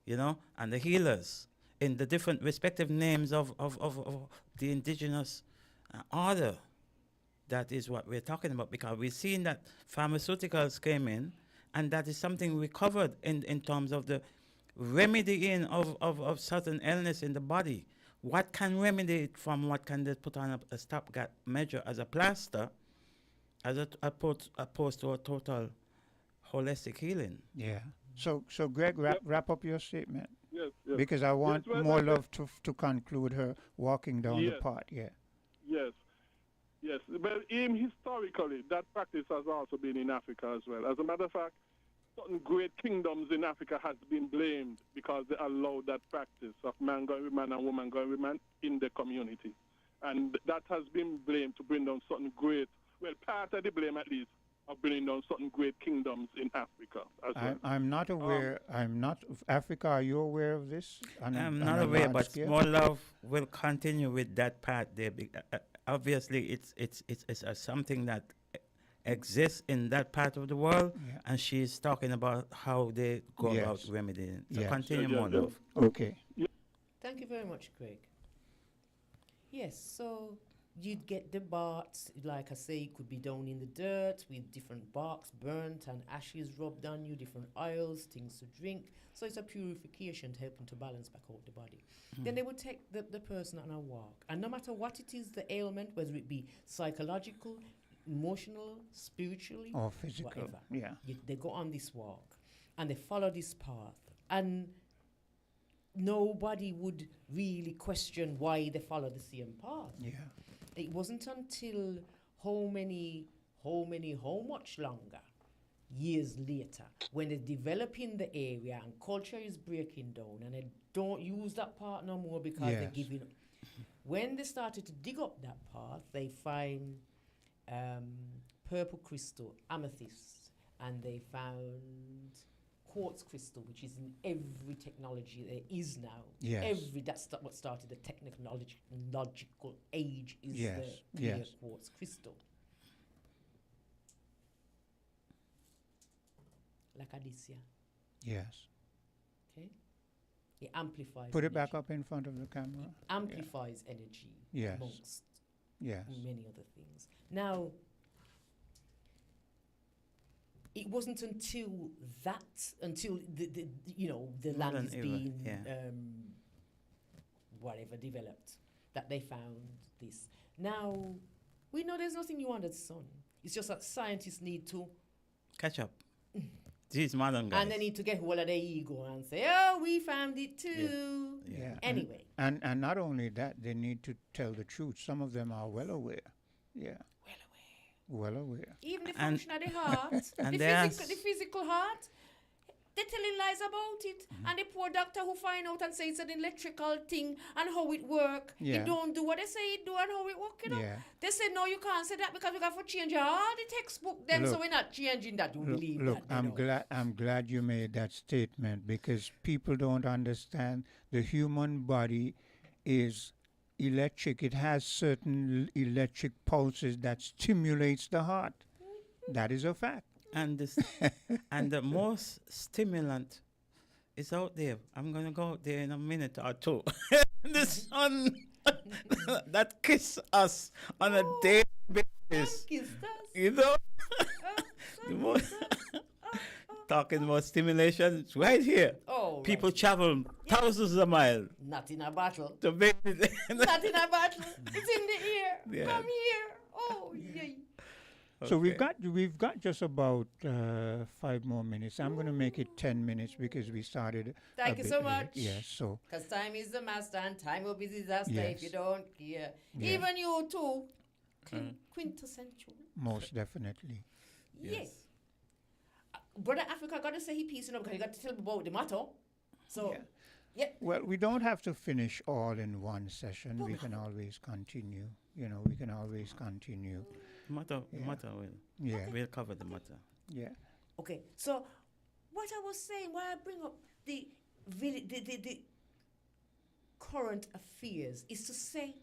and the healers in the different respective names of the indigenous order. That is what we're talking about, because we've seen that pharmaceuticals came in, and that is something we covered in terms of the remedying of certain illness in the body. What can remedy it from what can they put on a stopgap measure as a plaster, as opposed to a total holistic healing.
Yeah. So Greg, wrap up your statement.
Yes.
Because I want More Love to conclude her walking down the path. Yeah.
Yes. Yes, well, historically, that practice has also been in Africa as well. As a matter of fact, certain great kingdoms in Africa has been blamed because they allowed that practice of man going with man and woman going with man in the community. And that has been blamed to bring down certain great, well, part of the blame at least, of bringing down certain great kingdoms in Africa as well.
I'm not aware. I'm not of Africa. Are you aware of this?
I'm not aware, but More Love will continue with that part there. Obviously, it's something that exists in that part of the world, and she's talking about how they go about remedying it. So continue, More Love.
Okay.
Thank you very much, Craig. Yes, so you'd get the barks, like I say, it could be down in the dirt with different barks burnt and ashes rubbed on you, different oils, things to drink. So it's a purification to help them to balance back out the body. Then they would take the person on a walk. And no matter what it is, the ailment, whether it be psychological, emotional, spiritually,
or physical,
whatever, they go on this walk and they follow this path. And nobody would really question why they follow the same path.
Yeah.
It wasn't until how much longer, years later, when they're developing the area and culture is breaking down and they don't use that path no more because they're giving up. When they started to dig up that path, they find purple crystal, amethyst, and they found quartz crystal, which is in every technology there is now.
Yes.
That's what started the technological age is
Yes.
the clear quartz crystal. Like Adicia.
Yes.
Okay. It amplifies.
Put it
energy.
back up in front of the camera.
It amplifies energy.
Yes.
Amongst
Yes.
many other things. Now, it wasn't until the land is being whatever developed that they found this. Now, we know there's nothing new under the sun. It's just that scientists need to
catch up. These modern guys.
And they need to get hold of their ego and say, oh, we found it too.
Yeah.
Anyway.
And not only that, they need to tell the truth. Some of them are well aware. Yeah. Well aware.
Even the function of the heart,
and
the physical heart, they're telling lies about it. And the poor doctor who find out and say it's an electrical thing and how it work. It don't do what they say it do and how it work, you know. They say, no, you can't say that because we got to change all the textbook then, so we're not changing that. You believe
look,
that.
I'm glad you made that statement because people don't understand the human body is electric. It has certain electric pulses that stimulates the heart. That is a fact.
And and the most stimulant is out there. I'm gonna go out there in a minute or two. The sun that kiss us on a daily basis. You know, the most talking about stimulation, it's right here.
Oh,
people travel thousands of miles.
Not in a battle.
To make it
Not in a battle. It's in the ear. Come here. Oh, yay.
So we've got just about 5 more minutes. I'm going to make it 10 minutes because we started.
Thank you so much.
Yes, so.
Because time is the master and time will be disaster if you don't care.
Yeah.
Even you too. Quintessential.
Most definitely.
Yes. Brother Africa got to say he piece because you got to tell me about the motto. So, yeah.
Well, we don't have to finish all in one session. We can always continue. You know, we can always continue.
Matter will.
Yeah.
We'll cover the matter.
Yeah.
Okay. So, what I was saying, why I bring up the current affairs is to say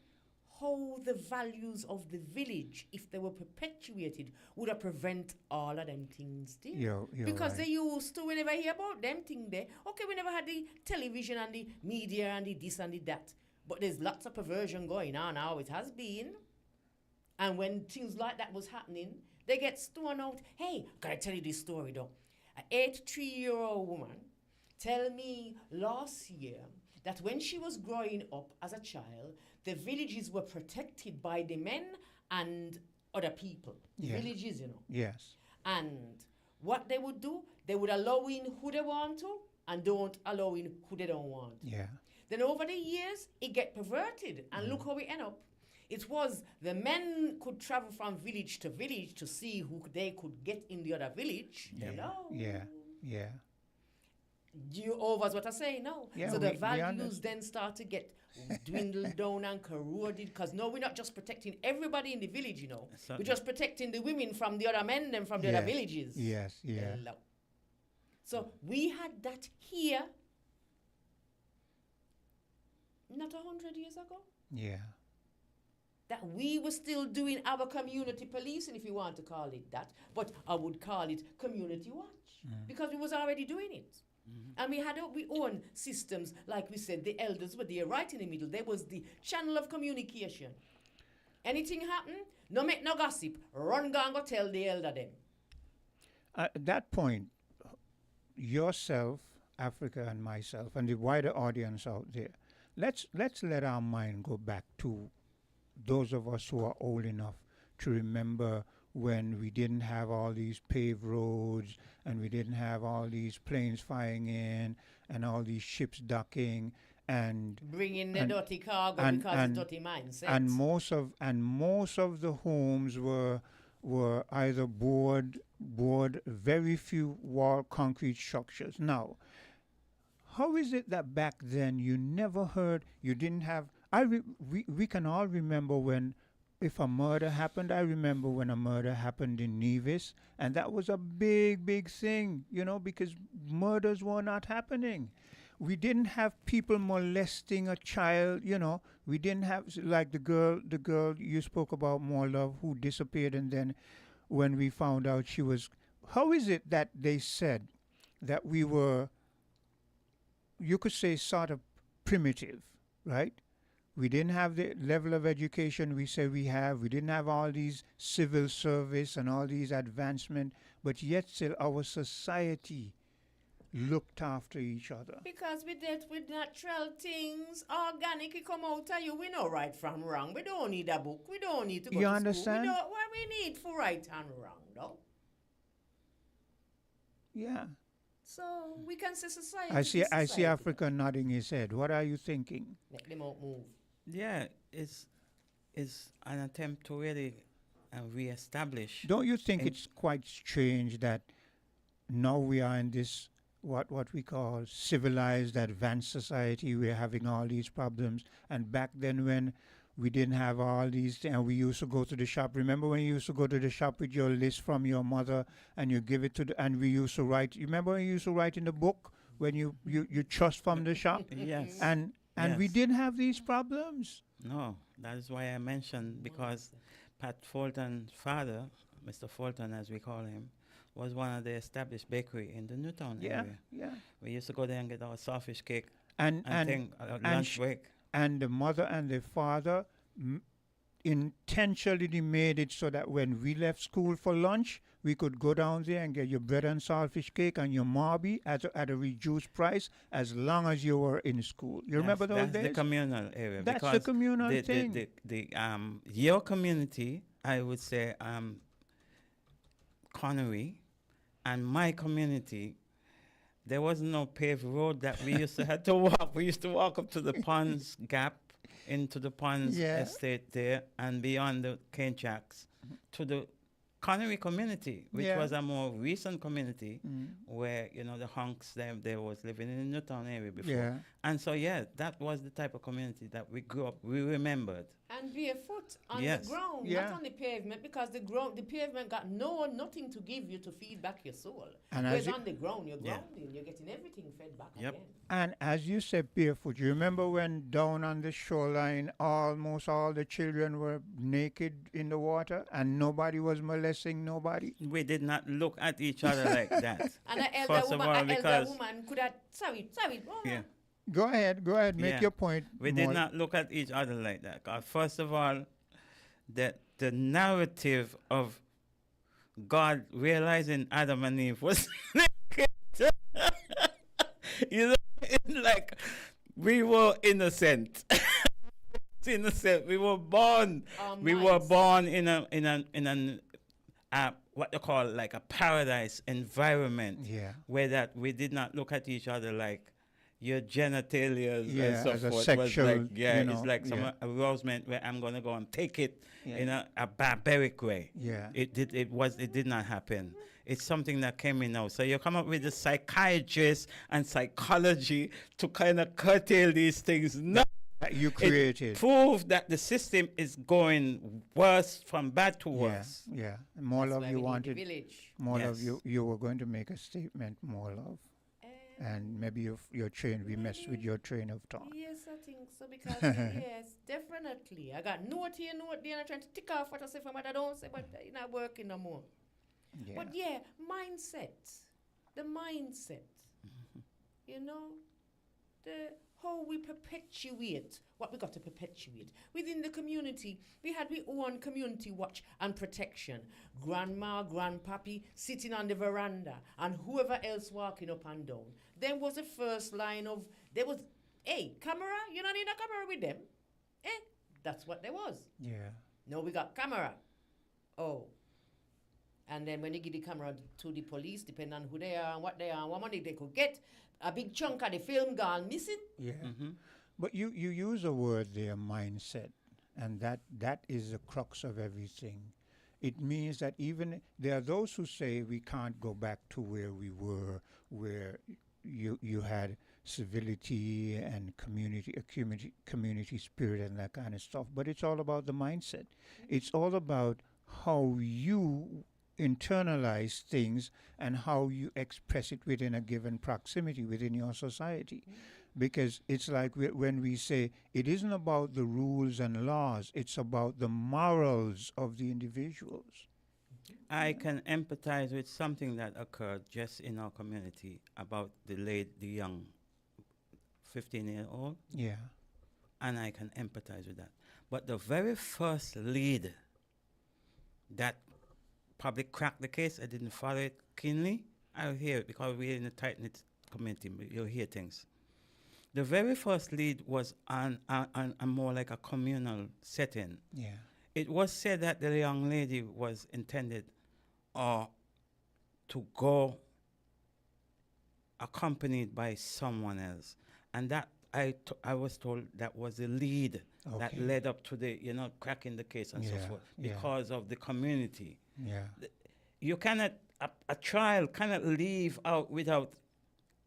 how the values of the village, if they were perpetuated, would have prevent all of them things there.
You're
because
right.
they used to, we never hear about them things there. Okay, we never had the television and the media and the this and the that. But there's lots of perversion going on now. It has been. And when things like that was happening, they get thrown out. Hey, gotta tell you this story though. An 83-year-old woman tell me last year that when she was growing up as a child, the villages were protected by the men and other people. Villages, you know.
Yes.
And what they would do, they would allow in who they want to and don't allow in who they don't want.
Yeah.
Then over the years, it get perverted. And look how we end up. It was the men could travel from village to village to see who they could get in the other village.
Yeah.
You know?
Yeah.
You over what I say now.
Yeah,
So the
we
values
understand.
then start to get dwindled down and corroded because now we're not just protecting everybody in the village, you know.
So-
We're just protecting the women from the other men and from the other villages.
Yes, yeah.
Hello. So we had that here not 100 years ago.
Yeah.
That we were still doing our community policing, if you want to call it that, but I would call it community watch because we was already doing it. And we had our own systems, like we said, the elders were there right in the middle. There was the channel of communication. Anything happen, no make no gossip, run go and go tell the elder them.
At that point, yourself, Africa, and myself, and the wider audience out there, let's let our mind go back to those of us who are old enough to remember when we didn't have all these paved roads and we didn't have all these planes flying in and all these ships docking and
Bringing the dirty cargo because it's dirty mindset.
and most of the homes were either board, very few wall concrete structures. Now, how is it that back then you never heard, you didn't have? We can all remember when, if a murder happened. I remember when a murder happened in Nevis, and that was a big thing, you know, because murders were not happening. We didn't have people molesting a child, you know. We didn't have, like the girl you spoke about, More Love, who disappeared, and then when we found out she was, how is it that they said that we were, you could say, sort of primitive, right? We didn't have the level of education we say we have. We didn't have all these civil service and all these advancement, but yet still our society looked after each other.
Because we dealt with natural things, organic, it come out of you. We know right from wrong. We don't need a book. We don't need to go
You
to
understand?
school. What we need for right and wrong, though.
Yeah.
So we can see society.
I see
society.
Africa nodding his head. What are you thinking?
Let them out move.
Yeah, it's an attempt to really reestablish.
Don't you think it's quite strange that now we are in this what we call civilized, advanced society, we're having all these problems, and back then when we didn't have all these things, and we used to go to the shop. Remember when you used to go to the shop with your list from your mother and you give it to and we used to write, you remember when you used to write in the book when you trust from the shop?
Yes.
And we
Yes.
didn't have these problems.
No, that is why I mentioned, because Pat Fulton's father, Mr. Fulton as we call him, was one of the established bakery in the Newtown area.
Yeah.
We used to go there and get our saltfish cake
And
lunch break.
And the mother and the father intentionally made it so that when we left school for lunch, we could go down there and get your bread and saltfish cake and your marby at a reduced price as long as you were in school. You remember those
That's
days?
the communal area.
That's the
because
communal
the,
thing.
Your community, I would say, Connery, and my community, there was no paved road that we used to have to walk. We used to walk up to the Ponds Gap, into the Ponds estate there, and beyond the cane tracks to the Connery community, which was a more recent community where, you know, the hunks, they was living in the Newtown area before.
Yeah.
And so, that was the type of community that we grew up, we remembered.
And barefoot on
Yes.
the ground,
Yeah.
not on the pavement, because the pavement got nothing to give you to feed back your soul.
And
Whereas
as
on the ground, you're
Yeah.
grounding, you're getting everything fed back
Yep.
again.
And as you said, barefoot, you remember when down on the shoreline, almost all the children were naked in the water and nobody was molesting nobody?
We did not look at each other like that.
And an
First of all,
elder
because
woman could have, sorry,
yeah.
Go ahead, make
Yeah.
your point.
We did not look at each other like that. 'Cause first of all, the narrative of God realizing Adam and Eve was naked. You know, it's like we were innocent. Innocent. We were born. We were born in an what they call like a paradise environment.
Yeah.
Where that we did not look at each other like, your genitalia
Yeah,
and so
as a
forth
sexual,
was like, yeah,
you
it's
know,
like some
yeah.
arousement where I'm gonna go and take it
Yeah.
in a barbaric way.
Yeah.
It did not happen. It's something that came in now. So you come up with the psychiatrist and psychology to kind of curtail these things. No,
That you
it
created.
proved that the system is going worse from bad to
Yeah,
worse.
yeah. More
That's
love
why
you
we need the
wanted.
village.
More love
Yes.
you were going to make a statement. More love, and maybe your train. We messed with your train of thought.
Yes, I think so because yes, definitely. I got note here, note there, and I'm trying to tick off what I say from what I don't say, but it's not working no more.
Yeah.
But yeah, mindset, the mindset, you know, the how we perpetuate what we got to perpetuate within the community. We had we own community watch and protection. Grandma, grandpappy sitting on the veranda, and whoever else walking up and down. Then was the first line of there was, hey, camera. You don't need a camera with them, That's what there was.
Yeah.
No, we got camera. Oh. And then when you give the camera to the police, depending on who they are and what they are and what money they could get, a big chunk of the film gone missing.
Yeah. But you use a word there, mindset, and that is the crux of everything. It means that even there are those who say we can't go back to where we were, where you had civility and community spirit and that kind of stuff. But it's all about the mindset. It's all about how you internalize things and how you express it within a given proximity within your society. Because it's like when we say it isn't about the rules and laws, it's about the morals of the individuals.
I can empathize with something that occurred just in our community about the young 15-year-old.
Yeah.
And I can empathize with that. But the very first lead that probably cracked the case, I didn't follow it keenly. I'll hear it because we're in a tight-knit community. You'll hear things. The very first lead was on more like a communal setting.
Yeah.
It was said that the young lady was intended to go accompanied by someone else. And that I was told that was the lead that led up to the, cracking the case and so forth because of the community.
Yeah.
You cannot, a child cannot leave out without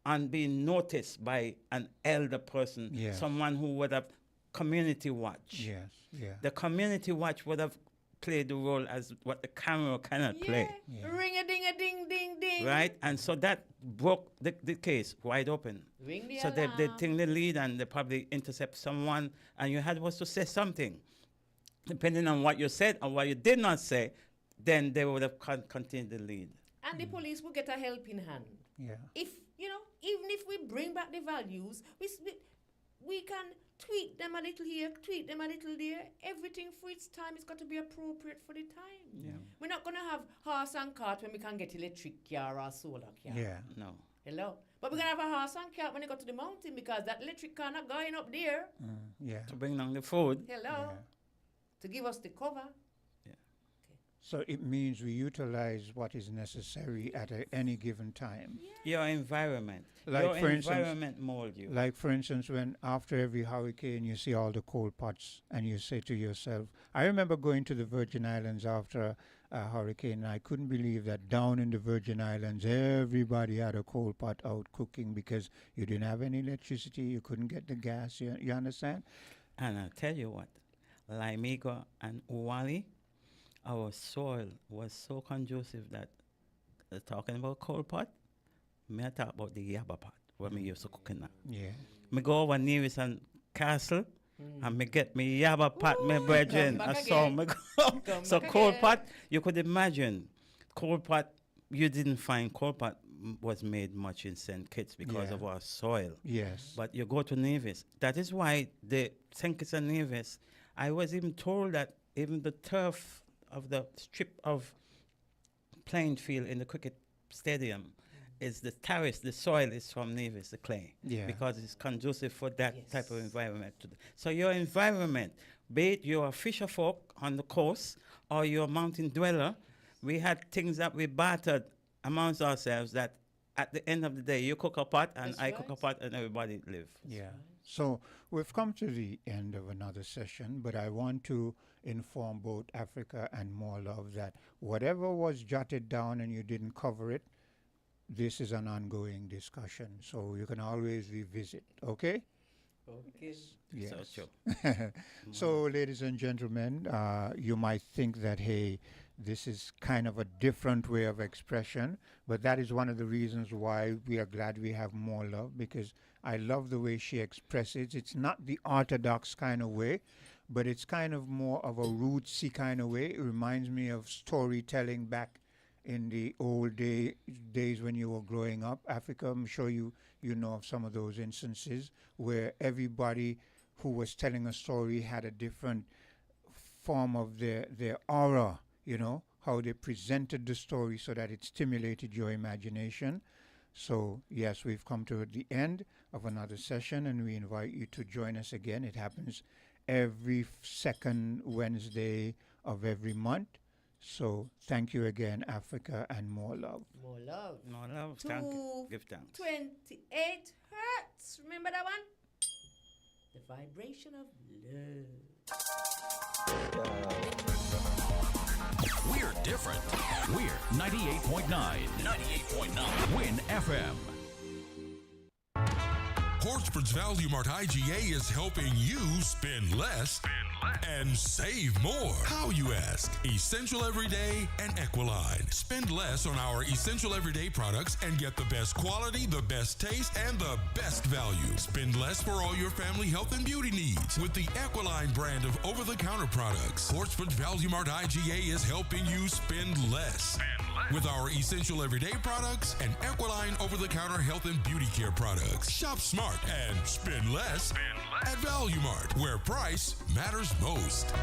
and being noticed by an elder person, someone who would have community watch.
Yes, yeah.
The community watch would have played the role as what the camera cannot play.
Ring a ding a ding ding ding.
Right? And so that broke the case wide open.
Ring the
so
alarm.
they take the lead and they probably intercept someone and you had was to say something. Depending on what you said and what you did not say, then they would have continued the lead.
And the police will get a helping hand.
Yeah.
If, even if we bring back the values, we can tweak them a little here, tweak them a little there. Everything for its time has got to be appropriate for the time.
Yeah.
We're not going to have horse and cart when we can get electric car or solar car.
Yeah.
No.
Hello? But we're going to have a horse and cart when you go to the mountain because that electric car not going up there.
Yeah.
To bring down the food.
Hello? To give us the cover.
So it means we utilize what is necessary at any given time.
Your environment.
Like
Your
for instance,
environment mold you.
Like for instance, when after every hurricane you see all the coal pots and you say to yourself, I remember going to the Virgin Islands after a hurricane and I couldn't believe that down in the Virgin Islands everybody had a coal pot out cooking because you didn't have any electricity, you couldn't get the gas, you understand?
And I'll tell you what, Limego and Uwali, our soil was so conducive that talking about coal pot, me I talk about the yabba pot where me used to cook in that.
Yeah.
Me go over Nevis and Castle and me get me yabba pot, me brethren. I saw me go. So coal pot, you could imagine, coal pot, you didn't find coal pot was made much in St. Kitts because of our soil.
Yes.
But you go to Nevis. That is why the St. Kitts and Nevis, I was even told that even the turf of the strip of playing field in the cricket stadium is the terrace, the soil is from Nevis, the clay.
Yeah.
Because it's conducive for that type of environment. So your environment, be it you're a fisher folk on the coast or you're a mountain dweller, we had things that we bartered amongst ourselves that at the end of the day, you cook a pot and
That's
I cook a
right.
pot and everybody live.
Yeah. So we've come to the end of another session, but I want to inform both Africa and More Love that whatever was jotted down and you didn't cover it, this is an ongoing discussion. So you can always revisit, okay?
Okay.
Yes.
So true.
So, ladies and gentlemen, you might think that, hey, this is kind of a different way of expression, but that is one of the reasons why we are glad we have More Love, because I love the way she expresses. It's not the orthodox kind of way, but it's kind of more of a rootsy kind of way. It reminds me of storytelling back in the old days when you were growing up. Africa, I'm sure you know of some of those instances where everybody who was telling a story had a different form of their aura, you know, how they presented the story so that it stimulated your imagination. So, yes, we've come to the end of another session, and we invite you to join us again. It happens every second Wednesday of every month. So, thank you again, Africa, and More Love.
More love.
More love. Thank you. Give thanks.
28 hertz. Remember that one? The vibration of love.
We're different. We're 98.9. 98.9. Win FM.
Hortsford's Value Mart IGA is helping you spend less and save more. How, you ask? Essential Everyday and Equiline. Spend less on our Essential Everyday products and get the best quality, the best taste, and the best value. Spend less for all your family health and beauty needs with the Equiline brand of over-the-counter products. Hortsford's Value Mart IGA is helping you spend less. With our Essential Everyday products and Equiline over-the-counter health and beauty care products. Shop smart and spend less at Value Mart, where price matters most.